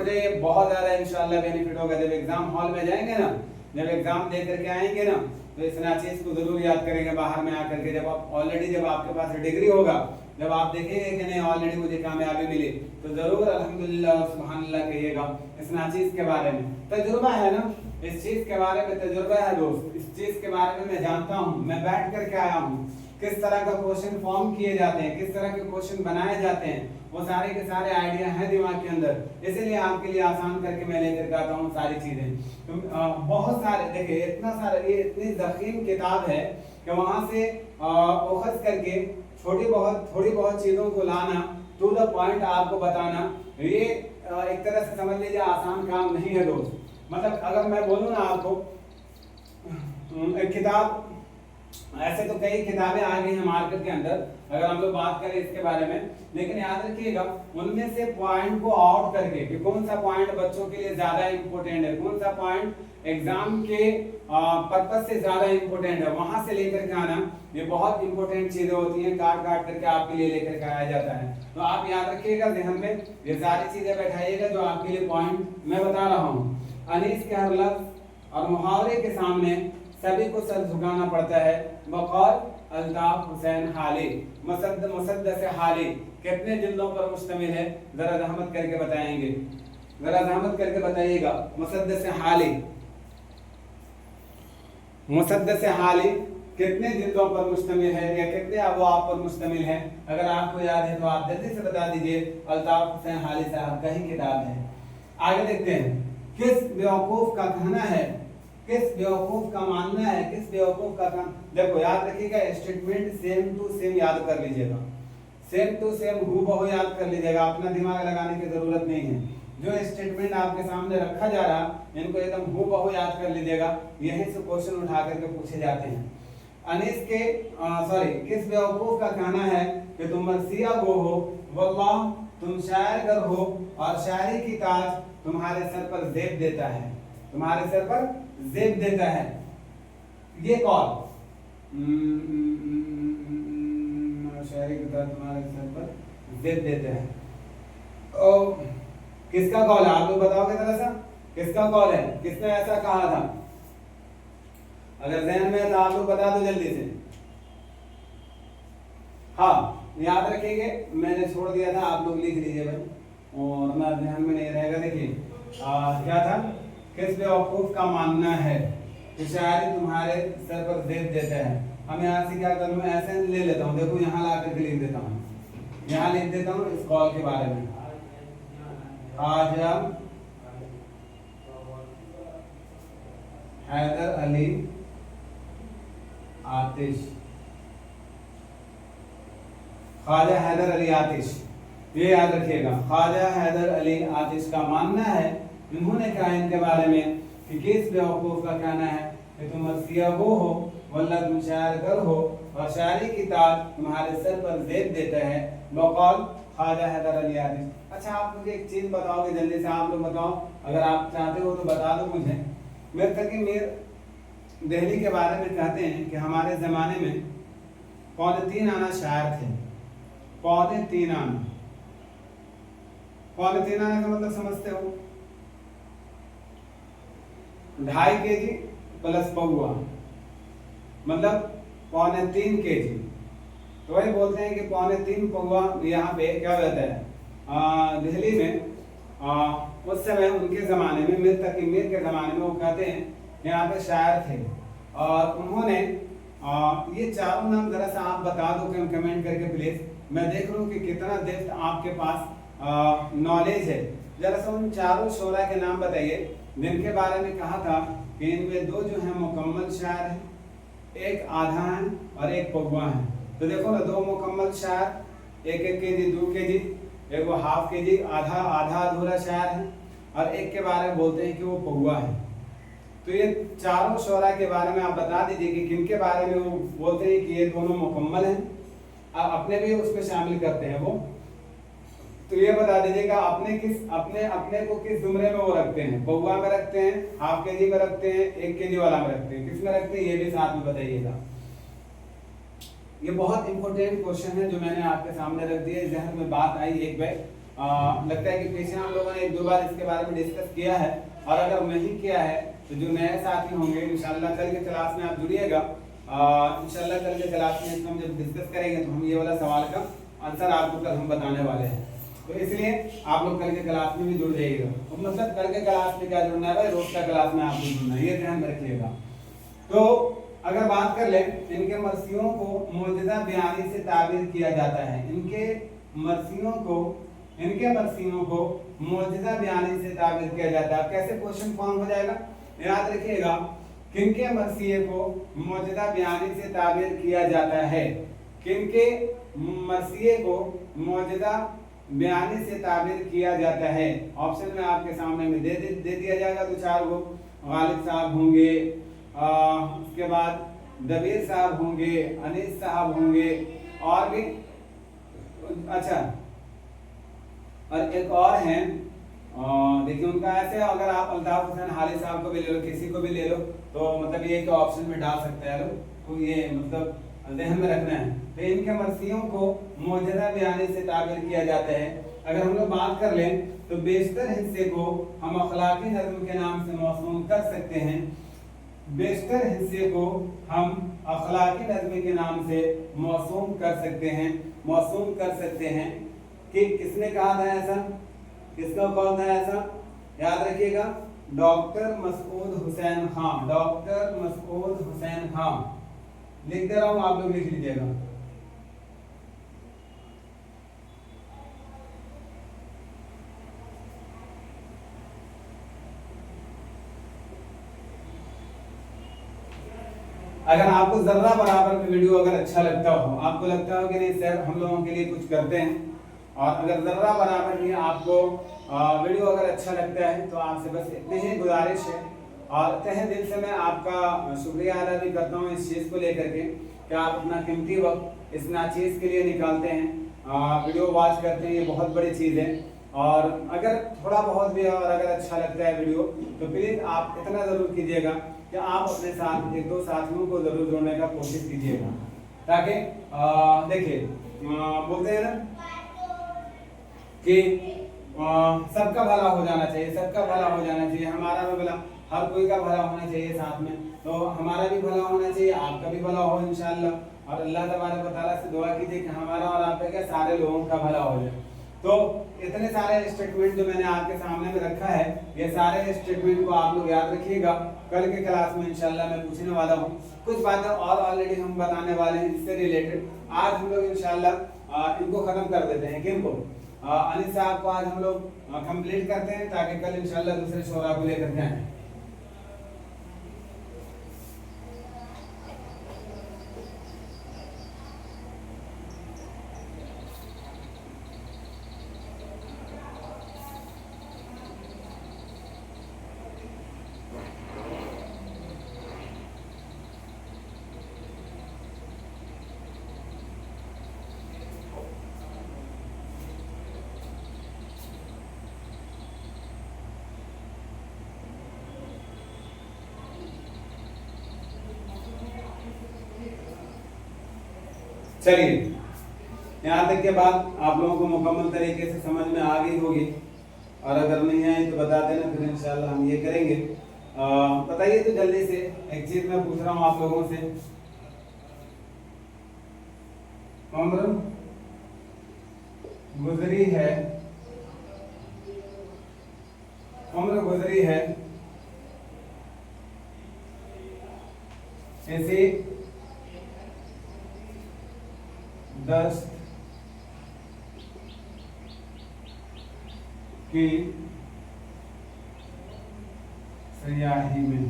जाइए, बहुत ज्यादा इंशाल्लाह बेनिफिट होगा। जब एग्जाम हॉल में जाएंगे ना, जब एग्जाम दे करके आएंगे ना, तो इस चीज को जरूर याद करेंगे बाहर में आकर के। जब आप ऑलरेडी जब आपके पास डिग्री होगा, जब आप देखेंगे कि नहीं ऑलरेडी मुझे कामयाबी मिली, तो जरूर अल्हम्दुलिल्लाह सुभानअल्लाह कहिएगा। इस चीज के बारे में तजुर्बा है ना, इस चीज के बारे में तजुर्बा है दोस्त, इस चीज के बारे में मैं जानता हूँ, मैं बैठ करके आया हूँ, किस तरह का क्वेश्चन फॉर्म किए जाते हैं, किस तरह के क्वेश्चन बनाए जाते हैं, वो सारे के सारे आइडिया हैं दिमाग के अंदर, इसीलिए आपके लिए आसान करके मैं लेकर आता हूँ सारी चीजें। तो बहुत सारे देखिए, इतना सारा ये इतनी ज़ख़ीम किताब है कि वहाँ से ओखज करके थोड़ी बहुत चीजों को लाना, टू द पॉइंट आपको बताना, ये एक तरह से समझ लीजिए आसान काम नहीं है दोस्त। मतलब अगर मैं बोलूँ ना आपको एक किताब, ऐसे तो कई किताबें आ गई हैं मार्केट के अंदर अगर हम लोग बात करें इसके बारे में, लेकिन याद रखिएगा उनमें से पॉइंट को आउट करके कि कौन सा पॉइंट बच्चों के लिए ज्यादा इंपॉर्टेंट है, कौन सा पॉइंट एग्जाम के पर्पस से ज्यादा इंपॉर्टेंट है, वहां से लेकर के आना, ये बहुत इंपॉर्टेंट चीजें होती हैं, काट काट करके आपके लिए लेकर के आया जाता है। तो आप याद रखिएगा ध्यान में ये सारी चीजें बैठाइएगा जो आपके लिए पॉइंट मैं बता रहा हूँ। अनीस के हर लफ्ज और मुहावरे के सामने सभी को सर झुकाना पड़ता है। बकौल अल्ताफ हुसैन हाली, मुसद्दस हाली कितने जिल्दों पर मुश्तमिल है, जरा रहमत करके बताएंगे, जरा रहमत करके बताइएगा। मुसद्दस हाली, मुसद्दस हाली कितने जिल्दों पर मुश्तमिल है या कितने अबवाब पर मुश्तमिल है? अगर आपको याद है तो आप जल्दी से बता दीजिए। अल्ताफ हुसैन हाली साहब का ही किताब है। आगे देखते हैं। किस बेवकूफ का कहना है, किस बेवकूफ का मानना है, किस बेवकूफ का कहना, देखो याद रखिएगा स्टेटमेंट सेम टू सेम याद कर लीजिएगा, सेम टू सेम हूबहू याद कर लीजिएगा, अपना दिमाग लगाने की जरूरत नहीं है। जो स्टेटमेंट आपके सामने रखा जा रहा इनको एकदम हूबहू याद कर लीजिएगा, यहीं से क्वेश्चन उठा करके पूछे जाते हैं। अनीस के किस बेवकूफ का कहना है कि तुम मरसिया गो हो, वल्लाह तुम शायर गर हो और शायरी की ताज तुम्हारे सर पर जेब देता है, तुम्हारे सर पर जेब देता है। ये कौन शायरी की ताज तुम्हारे सर पर जेब देता है, किसका कौल है? आप लोग बताओगे जरा सा, किसका कौल है, किसने ऐसा कहा था? अगर ज़हन में है तो आप लोग बता दो जल्दी से। हाँ याद रखेंगे, मैंने छोड़ दिया था, आप लोग लिख लीजिए भाई, और मैं ध्यान में नहीं रहेगा। देखिए क्या था, किस बेवकूफ का मानना है कि शायरी तुम्हारे सर पर जेब देता है। हम यहाँ से क्या करूँ, मैं ऐसे ले लेता हूँ, देखो यहाँ ला करके लिख देता हूँ, यहाँ लिख देता हूँ इस कॉल के बारे में। ख्वाजा हैदर अली आतिश, ख्वाजा हैदर अली आतिश, ये याद रखिएगा। ख्वाजा हैदर अली आतिश का मानना है, इन्होंने कहा इनके बारे में कि किस बेवकूफ का कहना है कि तुम मरसिया वो हो, वल्लाह तुम शायर गर हो और शायरी की ताज तुम्हारे सर पर जेब देता है। बकौल ख्वाजा हैदर अली आतिश। अच्छा आप मुझे एक चीज बताओगे जल्दी से, आप लोग बताओ, अगर आप चाहते हो तो बता दो मुझे। मेरे तक मीर दिल्ली के बारे में कहते हैं कि हमारे ज़माने में 3.25 आना शायर थे। 3.25 आना, 3.25 आना का मतलब समझते हो? 2.5 kg प्लस पौवा, मतलब 3.25 kg। तो वही बोलते हैं कि 3.25 पौवा यहाँ पे क्या रहता है दिल्ली में। उस समय उनके ज़माने में, मीर तकी मीर के ज़माने में, वो कहते हैं यहाँ पे शायर थे और उन्होंने ये चारों नाम जरा सा आप बता दो कमेंट करके प्लीज। मैं देख रहा हूँ कि कितना डेप्थ आपके पास नॉलेज है। जरा सा उन चारों शोरा के नाम बताइए जिनके बारे में कहा था कि इनमें 2 जो है मुकम्मल शायर हैं, एक आधा है और एक पौवा है। तो देखो ना, 2 मुकम्मल शायर, 1-1 kg 2 kg, एक वो हाफ kg आधा अधूरा शायर है और एक के बारे में बोलते हैं कि वो पौवा है। तो ये चारों शोरा के बारे में आप बता दीजिए कि किन के बारे में वो बोलते हैं कि ये दोनों मुकम्मल हैं, आप अपने भी उसमें शामिल करते हैं वो। तो ये बता दीजिएगा अपने को किस जुमरे में वो रखते हैं, पौवा में रखते हैं, हाफ kg में रखते हैं, 1 kg वाला में रखते हैं, किस में रखते हैं ये भी साथ में बताइएगा। ये बहुत इंपॉर्टेंट क्वेश्चन है जो मैंने आपके सामने रख दिया। जहन में बात आई एक बार, लगता है कि पीछे हम लोगों ने 1-2 बार इसके बारे में डिस्कस किया है, और अगर नहीं किया है तो जो नए साथी होंगे इंशाल्लाह कल के क्लास में आप जुड़िएगा। इंशाल्लाह कल के क्लास में इसको हम जब डिस्कस करेंगे तो हम ये वाला सवाल का आंसर आपको कल हम बताने वाले हैं। तो इसलिए आप लोग कल के क्लास में भी जुड़ जाइएगा। तो मतलब कल के क्लास में क्या जुड़ना है भाई, रोज का क्लास में आपको जुड़ना है, ये ध्यान में रखिएगा। तो अगर बात कर ले, इनके मर्सियों को मौजूदा बयानी से ताबीर किया जाता है। इनके मर्सियों को मौजूदा बयानी से ताबीर किया जाता है। कैसे क्वेश्चन फॉर्म हो जाएगा, याद रखिएगा, किनके मर्सिये को मौजूदा बयानी से ताबीर किया जाता है, किनके मरसिए को मौजूदा बयानी से ताबीर किया जाता है। ऑप्शन में आपके सामने में दे दिया जाएगा तो 4 गो। गालिब साहब होंगे, उसके बाद दबीर साहब होंगे, अनीस साहब होंगे, और भी अच्छा, और एक और हैं, देखिए उनका ऐसे, अगर आप अल्ताफ हुसैन हाली साहब को भी ले लो, किसी को भी ले लो, तो मतलब ये तो ऑप्शन में डाल सकते हैं लोग, तो ये मतलब ध्यान में रखना है। तो इनके मरसियों को मौजूदा बयानी से ताबीर किया जाता है। अगर हम लोग बात कर लें तो बेशतर हिस्से को हम अखलाकी नज़्म के नाम से मौसूम कर सकते हैं। बेशतर हिस्से को हम अखलाकी नज़्म के नाम से मौसूम कर सकते हैं, मौसूम कर सकते हैं। कि किसने कहा था ऐसा, किसका कौल था ऐसा, याद रखिएगा, डॉक्टर मसूद हुसैन खान, डॉक्टर मसूद हुसैन खान। लिख दे रहा हूं, आप लोग लिख लीजिएगा। अगर आपको जर्रा बराबर में वीडियो अगर अच्छा लगता हो, आपको लगता हो कि नहीं सर हम लोगों के लिए कुछ करते हैं, और अगर जर्रा बराबर भी आपको वीडियो अगर अच्छा लगता है, तो आपसे बस इतनी ही गुजारिश है, और तहे दिल से मैं आपका शुक्रिया अदा भी करता हूँ इस चीज़ को लेकर के कि आप अपना कीमती वक्त इस नाचीज़ के लिए निकालते हैं, वीडियो वॉच करते हैं, ये बहुत बड़ी चीज़ है। और अगर थोड़ा बहुत भी और अगर अच्छा लगता है वीडियो, तो प्लीज़ आप इतना ज़रूर कीजिएगा कि आप अपने साथ 1-2 साथियों को ज़रूर जोड़ने का कोशिश कीजिएगा, ताकि देखिए बोलते हैं ना कि सबका भला हो जाना चाहिए, सबका भला हो जाना चाहिए, हमारा भी भला, हर कोई का भला होना चाहिए साथ में, तो हमारा भी भला होना चाहिए, आपका भी भला हो इंशाअल्लाह। और अल्लाह तबारक व तआला से दुआ कीजिए कि हमारा और आपका क्या सारे लोगों का भला हो जाए। तो इतने सारे स्टेटमेंट जो मैंने आपके सामने में रखा है, ये सारे स्टेटमेंट को आप लोग याद रखिएगा। कल के क्लास में इंशाल्लाह मैं पूछने वाला हूँ कुछ बातें और ऑलरेडी हम बताने वाले हैं इससे रिलेटेड। आज हम लोग इंशाल्लाह इनको खत्म कर देते हैं, किनको, अनिस साहब को आज हम लोग कंप्लीट करते हैं, ताकि कल इंशाल्लाह दूसरे शोरा को लेकर के आए। चलिए, यहाँ तक के बाद आप लोगों को मुकम्मल तरीके से समझ में आ गई होगी, और अगर नहीं आई तो बता देना, फिर इंशाल्लाह हम ये करेंगे। बताइए तो जल्दी से, एक चीज मैं पूछ रहा हूँ आप लोगों से, उम्र गुजरी है, उम्र गुजरी है, ऐसे दस्त की सयाही में,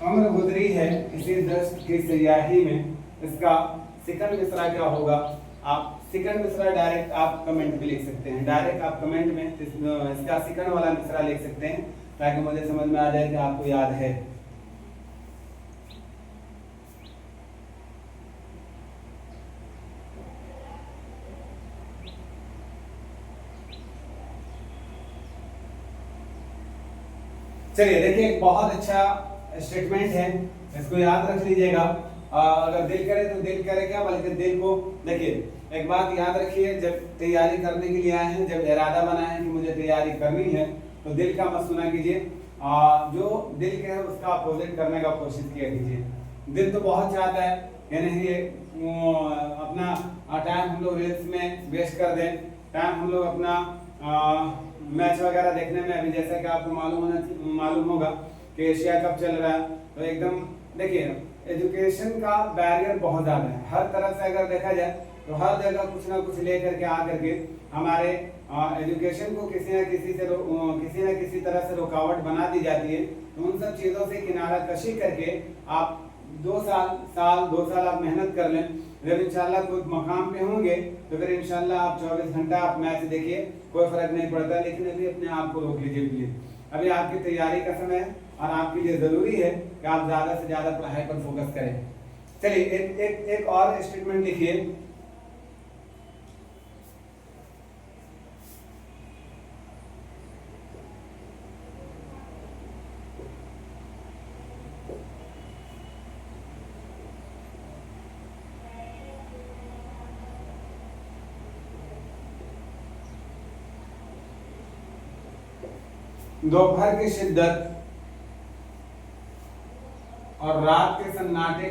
उम्र गुजरी है इसी दस्त की सयाही में, इसका सेकंड मिसरा क्या होगा? आप सेकंड मिसरा डायरेक्ट आप कमेंट में लिख सकते हैं, डायरेक्ट आप कमेंट में इसका सेकंड वाला मिसरा लिख सकते हैं, ताकि मुझे समझ में आ जाए कि आपको याद है। चलिए देखिए, एक बहुत अच्छा स्टेटमेंट है, इसको याद रख लीजिएगा। अगर दिल करे तो दिल करे क्या, बल्कि दिल को देखिए, एक बात याद रखिए, जब तैयारी करने के लिए आए हैं, जब इरादा बनाए कि मुझे तैयारी करनी है, तो दिल का मत सुना कीजिए, जो दिल के है उसका अपोजिट करने का कोशिश किया कीजिए। दिल तो बहुत चाहता है कि नहीं अपना टाइम हम लोग रील्स में वेस्ट कर दें, टाइम हम लोग अपना मैच वगैरह देखने में, अभी जैसा कि आपको मालूम होगा कि एशिया कप चल रहा है, तो एकदम देखिए एजुकेशन का बैरियर बहुत ज़्यादा है, हर तरह से अगर देखा जाए तो हर जगह कुछ ना कुछ लेकर के आकर के हमारे एजुकेशन को किसी न किसी तरह से रुकावट बना दी जाती है। तो उन सब चीज़ों से किनारा कशी करके आप दो साल आप मेहनत कर लें, जब इंशाल्लाह खुद मकाम पे होंगे तो फिर इंशाल्लाह आप 24 घंटा आप मैच देखिए, कोई फर्क नहीं पड़ता। लेकिन अभी अपने आप को रोक लीजिए प्लीज, अभी आपकी तैयारी का समय है और आपके लिए जरूरी है कि आप ज्यादा से ज्यादा पढ़ाई पर फोकस करें। चलिए एक और स्टेटमेंट लिखिए। दोपहर की शिद्दत और रात के सन्नाटे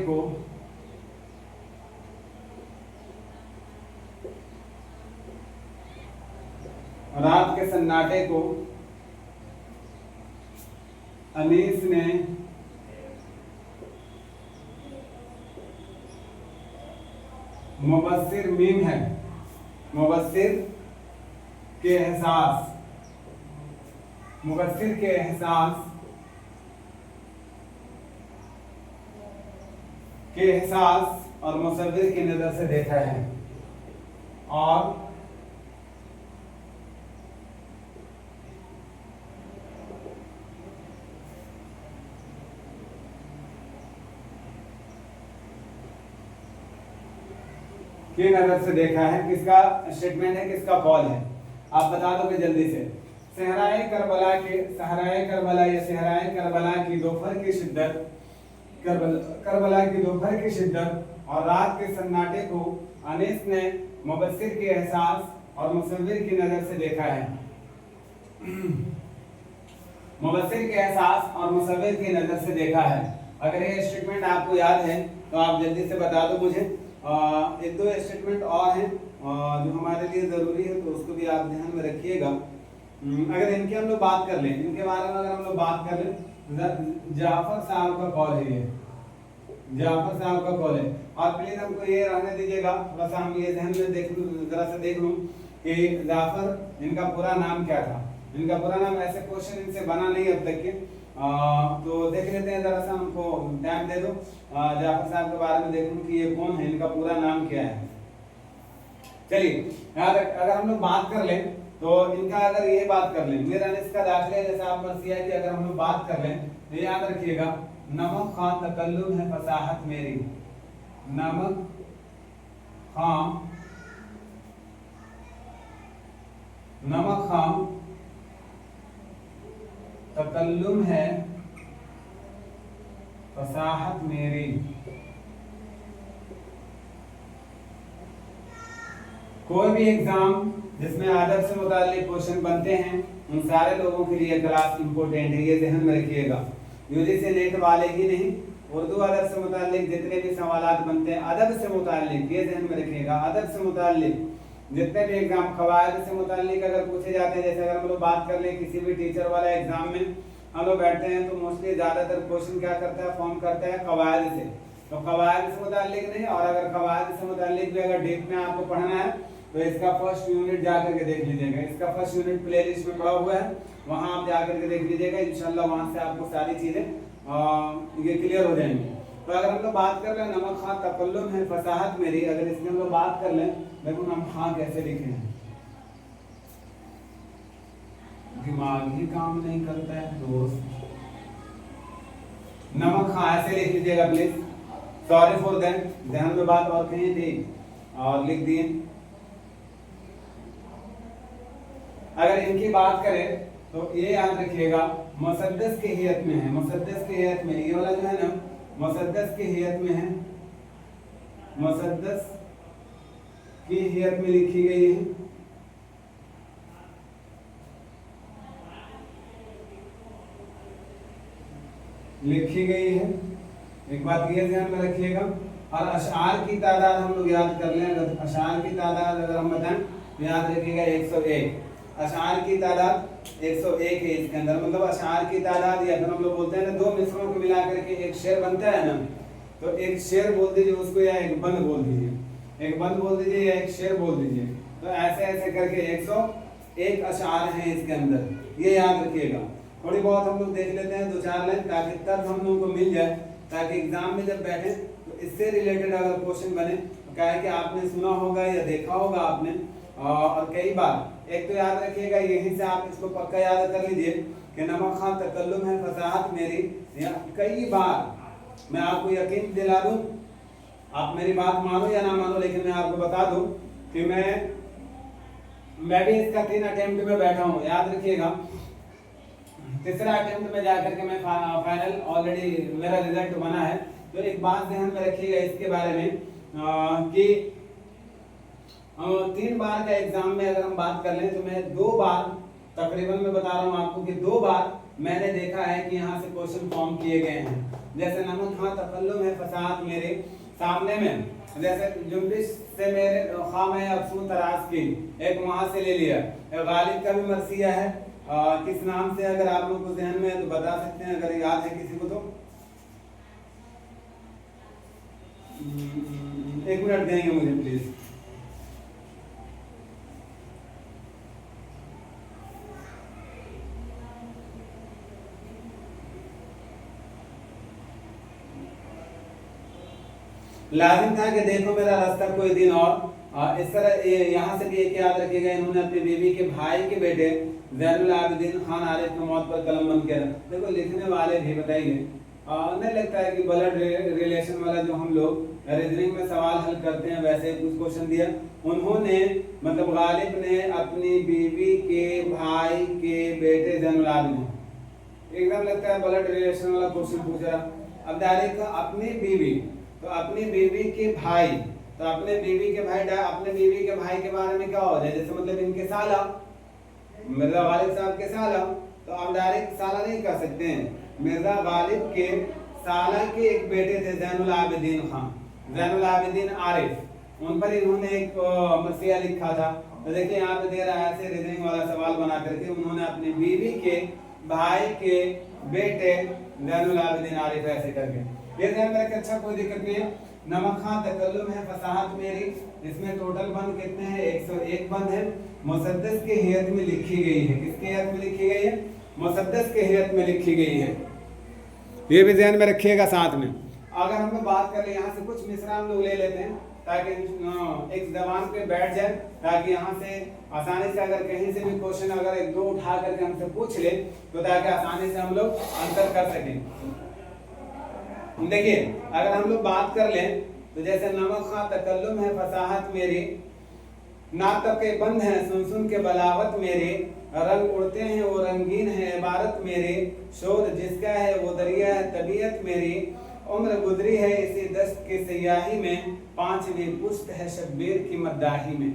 को अनीस ने मुबस्सिर मीम है, मुबस्सिर के एहसास और मुसव्विर की नजर से देखा है। और की नजर से देखा है, किसका स्टेटमेंट है, किसका कॉल है, आप बता दोगे जल्दी से। सहराए करबला या सहराए करबला की दोपहर की शिद्दत, करबला की दोपहर की शिद्दत और रात के सन्नाटे को अनीस ने मुबस्सिर के एहसास और मुसव्विर की नजर से देखा है। मुबस्सिर के एहसास और मुसव्विर की नजर से देखा है। अगर ये स्टेटमेंट आपको याद है तो आप जल्दी से बता दो मुझे। एक दो स्टेटमेंट और हैं जो हमारे लिए जरूरी है, तो उसको भी आप ध्यान में रखिएगा। अगर इनकी हम लोग बात कर लें, इनके बारे में अगर हम लोग बात कर लें, जाफर साहब का कॉल है, ये जाफर साहब का कॉल है। और प्लीज हमको ये रहने दीजिएगा, थोड़ा सा हम ये ध्यान में जरा सा देख लूं कि जाफर इनका पूरा नाम क्या था। इनका पूरा नाम, ऐसे क्वेश्चन इनसे बना नहीं अब तक के, तो देख लेते हैं, जरा सा हमको टाइम दे दो। जाफर साहब के बारे में देख लूं कि ये कौन है, इनका पूरा नाम क्या है। चलिए अगर हम लोग बात कर लें तो इनका, अगर ये बात कर लें, मेरा इसका दाखिला जैसा आप मर्सिया की अगर हम लोग बात कर लें तो याद रखिएगा, नमक खां तकल्लुम है फसाहत मेरी, नमक खां तकल्लुम है फसाहत मेरी। कोई भी एग्जाम जिसमें अदब से मुताल्लिक क्वेश्चन बनते हैं, उन सारे लोगों के लिए क्लास इंपॉर्टेंट है, ये ध्यान में रखिएगा। यूजीसी नेट वाले ही नहीं, उर्दू अदब से मुताल्लिक जितने भी सवालात बनते हैं अदब से मुताल्लिक, ये ध्यान में रखिएगा, अदब से मुताल्लिक जितने भी एग्जाम कवायद से मुताल्लिक अगर पूछे जाते हैं, जैसे अगर हम लोग बात कर लें किसी भी टीचर वाला एग्जाम में हम लोग बैठते हैं तो मोस्टली ज्यादातर क्वेश्चन क्या करता है, फॉर्म करता है कवायद से। तो कवायद से मुताल्लिक नहीं, और अगर कवायद से मुताल्लिक भी अगर डीप में आपको पढ़ना है तो इसका फर्स्ट यूनिट जाकर के देख लीजिएगा, इसका फर्स्ट यूनिट प्लेलिस्ट में पड़ा हुआ है, वहां आप जाकर के देख लीजिएगा, इंशाल्लाह वहां से आपको सारी चीजें ये क्लियर हो जाएंगी। तो अगर हम लोग बात कर लें, नमक खां तकल्लुम है फसाहत मेरी, अगर इसमें हम लोग बात कर लें, देखो हम खां कैसे लिखे हैं, दिमाग ही काम नहीं करता है दोस्त। नमक खां ऐसे लिख लीजिएगा प्लीज, सॉरी फॉर दैट, ध्यान में बात और कहीं थी और लिख दिए। अगर इनकी बात करें तो ये याद रखिएगा, मुसद्दस की हियत में है, मुसद्दस की हियत में, ये वाला जो है ना मुसद्दस की हियत में है, मुसद्दस की हियत में लिखी गई है। लिखी गई है, एक बात ये ध्यान में रखिएगा। और अशार की तादाद हम लोग याद कर लें, अगर अशार की तादाद अगर हम बताएं तो याद रखिएगा 101, अशार की तादाद 101 है इसके अंदर, मतलब अशार की तादाद, या फिर हम लोग बोलते हैं ना दो मिसरों को मिला करके एक शेर बनता है ना, तो एक शेर बोल दीजिए उसको, या एक बंद बोल दीजिए, एक बंद बोल दीजिए या एक शेर बोल दीजिए। तो ऐसे ऐसे करके 101 अशार हैं इसके अंदर, ये याद रखिएगा। थोड़ी बहुत हम लोग देख लेते हैं दो चार लाइन, ताकि तब हम लोगों को मिल जाए, ताकि एग्जाम में जब बैठे तो इससे रिलेटेड अगर क्वेश्चन बने तो क्या है कि आपने सुना होगा या देखा होगा आपने, और कई बार एक तो याद रखिएगा, यहीं से आप इसको पक्का याद कर लीजिए कि नमक खां तकल्लुम है फसाहत मेरी। कई बार मैं आपको यकीन दिला दूं, आप मेरी बात मानो या ना मानो, लेकिन मैं आपको बता दूं कि मैं भी इसका 3 अटेम्प्ट में बैठा हूं। याद रखिएगा, तीसरा अटेम्प्ट में जाकर के मैं फाइनल ऑलरेडी मेरा रिजल्ट बना है। तो एक बात ध्यान में रखिएगा इसके बारे में कि 3 बार का एग्जाम में अगर हम बात कर लें तो मैं 2 बार तकरीबन मैं बता रहा हूँ आपको कि 2 बार मैंने देखा है कि यहाँ से क्वेश्चन फॉर्म किए गए हैं। जैसे नमक खां तकल्लुम है फसाहत मेरे सामने में, जैसे जुम्बिश से मेरे खां में अफसून तराश की, एक वहां से ले लिया। गालिब का भी मरसिया है, किस नाम से अगर आप लोग को ध्यान में है तो बता सकते हैं, अगर याद है किसी को तो। 1 मिनट देंगे मुझे प्लीज। लाजिम था कि देखो मेरा रास्ता कोई दिन और इस तरह यहाँ से भी एक याद रखिएगा, इन्होंने अपनी बीवी के भाई के बेटे ज़ैनुल आबिदीन खान आरिफ की मौत पर कलम बंद किया। देखो लिखने वाले भी बताइए, नहीं लगता है कि ब्लड रिलेशन वाला जो हम लोग रीजनिंग में सवाल हल करते हैं वैसे कुछ क्वेश्चन दिया उन्होंने, मतलब गालिब ने अपनी बीवी के भाई के बेटे ज़ैनुल आबिदीन, एकदम लगता है ब्लड रिलेशन वाला क्वेश्चन पूछ रहा। अब डायरेक्ट अपनी बीवी, तो अपनी बीवी के भाई, तो अपने बीवी के भाई के बारे में क्या हो जाए, जैसे मतलब इनके साला, मिर्जा गालिब साहब के साला, तो आप डायरेक्ट साला नहीं कर सकते हैं। मिर्जा गालिब के साला के एक बेटे थे ज़ैनुल आबिदीन खान, ज़ैनुल आबिदीन आरिफ, उन पर इन्होंने एक मरसिया लिखा था। तो देखिए यहाँ पे दे रहा है ऐसे रीजनिंग वाला सवाल बना करके उन्होंने अपनी बीवी के भाई के बेटे ज़ैनुल आबिदीन आरिफ ऐसे करके, ये ध्यान में रखें। अच्छा कोई दिक्कत नहीं है। नमक खां तकल्लुम है फसाहत मेरी, इसमें टोटल बंद कितने हैं, 101 बंद है। मुसद्दस के हियत में लिखी गई है, किसके हियत में लिखी गई है, मुसद्दस के हियत में लिखी गई है, ये भी ध्यान में रखिएगा। साथ में अगर हम लोग बात करें यहाँ से कुछ मिसरा हम लोग ले लेते हैं ताकि एक जबान पे बैठ जाए, ताकि यहाँ से आसानी से अगर कहीं से भी क्वेश्चन अगर 1-2 उठा करके हमसे पूछ ले तो ताकि आसानी से हम लोग आंसर कर सकें। देखिए अगर हम लोग बात कर लें तो जैसे नमक खां तकल्लुम है फसाहत मेरी, नातक के बंद हैं सुन सुन के बलावत मेरे, रंग उड़ते हैं वो रंगीन है इबारत मेरे, शोर जिसका है वो दरिया है तबीयत मेरी, उम्र गुजरी है इसी दस्त की सियाही में, 5वीं पुश्त है शब्बीर की मद्दाही में।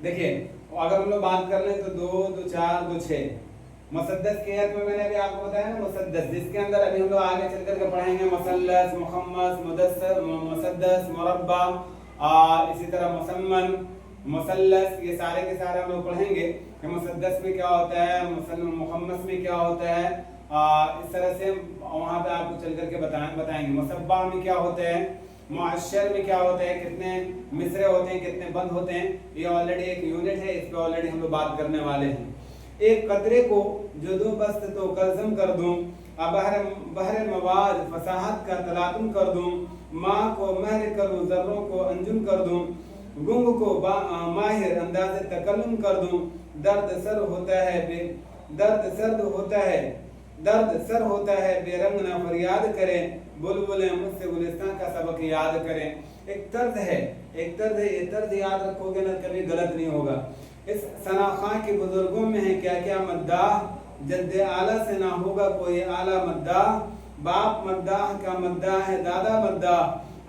देखिए अगर हम लोग बात कर लें तो 2, 2, 4, 2, 6 मुसद्दस के हियत में मैंने अभी आपको बताया ना मुसद्दस, जिसके अंदर अभी हम लोग आगे चल करके पढ़ेंगे मुसल्लस, मुखम्मस, मुसद्दस, मुरब्बा, इसी तरह मुसम्मन, मुसल्लस, ये सारे के सारे हम लोग पढ़ेंगे कि मुसद्दस में क्या होता है, मुखम्मस में क्या होता है, इस तरह से वहाँ पे आपको चल करके बताएंगे। मुसब्बा में क्या होता है, मुअश्शर में क्या होता है, कितने मिसरे होते हैं, कितने बंद होते हैं, ये ऑलरेडी एक यूनिट है, इस पे ऑलरेडी हम लोग बात करने वाले हैं। एक कतरे को जो दो बस्त तो कज़म कर दूं, बहर मवाज फसाहत का तलातुम कर दूं, माँ को महर करूं जर्रों को अंजुम कर दूं, गुंग को माहिर अंदाज़े तकल्लुम कर दूं, दर्द सर होता है बेरंग ना फरियाद करें, बुलबुलें मुझसे गुलिस्तान का सबक याद करें। एक तर्ज है, ये तर्ज याद रखोगे ना कभी गलत नहीं होगा। इस सना खां के बुजुर्गों में है क्या क्या मद्दाह, जद्दे आला से ना होगा कोई आला मद्दाह, बाप मद्दाह का मद्दाह है दादा मद्दाह,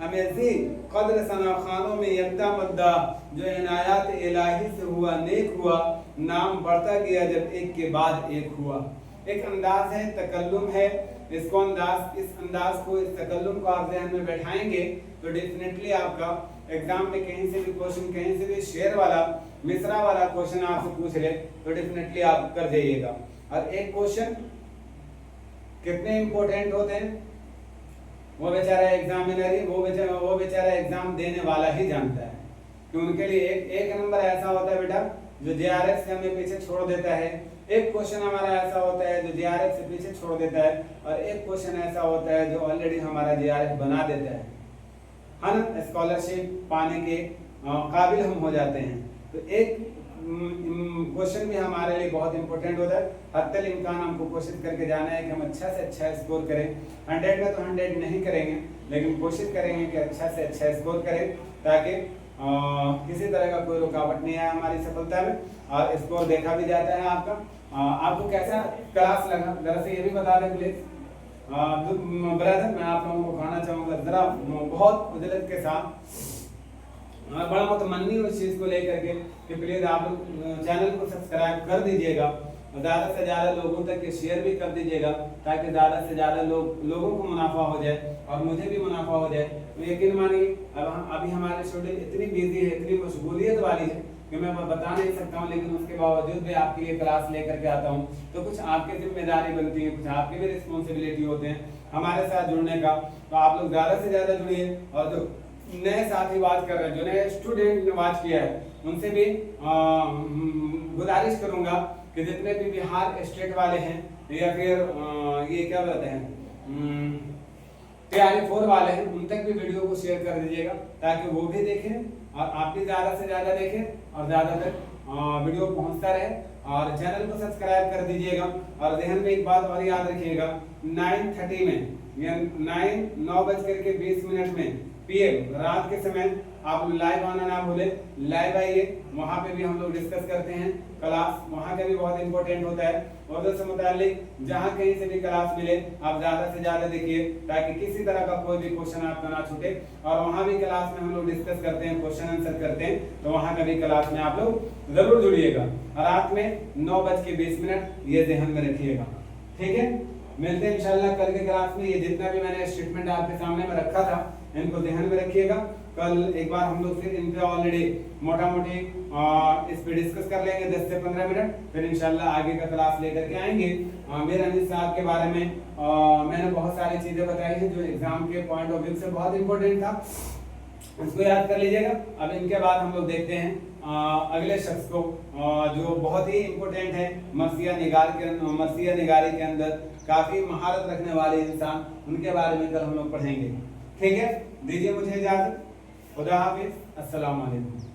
अमेज़ी कद्र सना खानों में यकता मद्दाह, जो इनायात इलाही से हुआ नेक हुआ, नाम बढ़ता गया जब एक के बाद एक हुआ। एक अंदाज है, तकल्लुम है, इस अंदाज को इस तकल्लुम को आप ज़हन में बैठाएंगे तो डेफिनेटली आपका एग्जाम में कहीं से भी क्वेश्चन, कहीं से भी शेर वाला मिसरा वाला क्वेश्चन आपसे पूछ ले तो डेफिनेटली आप कर जाइएगा। और एक क्वेश्चन कितने इंपॉर्टेंट होते हैं वो बेचारा एग्जामिनर ही, वो बेचारा एग्जाम देने वाला ही जानता है कि उनके लिए एक नंबर ऐसा होता है बेटा जो जेआरएफ से हमें पीछे छोड़ देता है। एक क्वेश्चन हमारा ऐसा होता है जो जेआरएफ से पीछे छोड़ देता है, और एक क्वेश्चन ऐसा होता है जो ऑलरेडी हमारा जेआरएफ बना देता है ना, स्कॉलरशिप पाने के काबिल हम हो जाते हैं। तो एक क्वेश्चन भी हमारे लिए बहुत इंपॉर्टेंट होता है। हत्तल इम्कान हमको कोशिश करके जाना है कि हम अच्छा से अच्छा स्कोर करें। 100 में तो 100 नहीं करेंगे, लेकिन कोशिश करेंगे कि अच्छा से अच्छा स्कोर करें, ताकि किसी तरह का कोई रुकावट नहीं आए हमारी सफलता में। और स्कोर देखा भी जाता है आपका। आपको कैसा क्लास लगा जरा से ये भी बता दें प्लीज। ब्रदर मैं आप लोगों को कहना चाहूँगा, जरा बहुत उजलत के साथ बड़ा मुतमन्नी उस चीज़ को लेकर के कि प्लीज़ आप लोग चैनल को सब्सक्राइब कर दीजिएगा, ज़्यादा से ज़्यादा लोगों तक शेयर भी कर दीजिएगा, ताकि ज़्यादा से ज़्यादा लोगों को मुनाफा हो जाए और मुझे भी मुनाफा हो जाए। तो यकीन मानिए अभी हमारे स्टूडेंट इतनी बिजी है, इतनी मशगूलियत वाली है कि मैं बता नहीं सकता हूँ, लेकिन उसके बावजूद भी आपके लिए क्लास लेकर के आता हूँ। तो कुछ आपकी जिम्मेदारी बनती है, कुछ आपकी भी रिस्पॉन्सिबिलिटी होते हैं हमारे साथ जुड़ने का। तो आप लोग ज़्यादा से ज़्यादा जुड़िए, और जो नए साथी बात कर रहे हैं, जो नए स्टूडेंट ने बात किया है, उनसे भी गुजारिश करूंगा कि जितने भी बिहार स्टेट वाले हैं या फिर ये क्या बोलते हैं TRE4 वाले हैं, उन तक भी वीडियो को शेयर कर दीजिएगा, ताकि वो भी देखें और आप भी ज़्यादा से ज़्यादा देखें और ज़्यादा तक वीडियो पहुंचता रहे। और चैनल को सब्सक्राइब कर दीजिएगा। और ध्यान में एक बात और याद रखिएगा, 9:30 में या 9:20 में PM रात के समय आप लाइव आना ना भूले, लाइव आइए, वहाँ पे भी हम लोग डिस्कस करते हैं क्लास, वहाँ का भी बहुत इंपॉर्टेंट होता है। उर्दू से मुताल्लिक जहाँ कहीं से भी क्लास मिले आप ज़्यादा से ज़्यादा देखिए, ताकि किसी तरह का कोई भी क्वेश्चन आपका ना छूटे। और वहाँ भी क्लास में हम लोग डिस्कस करते हैं, क्वेश्चन आंसर करते हैं, तो वहाँ का भी क्लास में आप लोग जरूर जुड़िएगा। और रात में 9:20 ये ध्यान में रखिएगा, ठीक है। मिलते हैं इंशाल्लाह कल के क्लास में। ये जितना भी मैंने स्टेटमेंट आपके सामने में रखा था, इनको ध्यान में रखिएगा। कल एक बार हम लोग फिर इन पे ऑलरेडी मोटा मोटी इस पे डिस्कस कर लेंगे 10 से 15 मिनट, फिर इंशाल्लाह आगे का क्लास लेकर के आएंगे। मेरे अनिल साहब के बारे में मैंने बहुत सारी चीजें बताई हैं जो एग्जाम के पॉइंट ऑफ व्यू से बहुत इंपॉर्टेंट था, इसको याद कर लीजिएगा। अब इनके बाद हम लोग देखते हैं अगले शख्स को, जो बहुत ही इंपॉर्टेंट है, मर्सिया निगारी के अंदर काफी महारत रखने वाले इंसान, उनके बारे में कल हम लोग पढ़ेंगे, ठीक है। दीजिए मुझे इजाजत, खुदा हाफिज, अस्सलाम वालेकुम।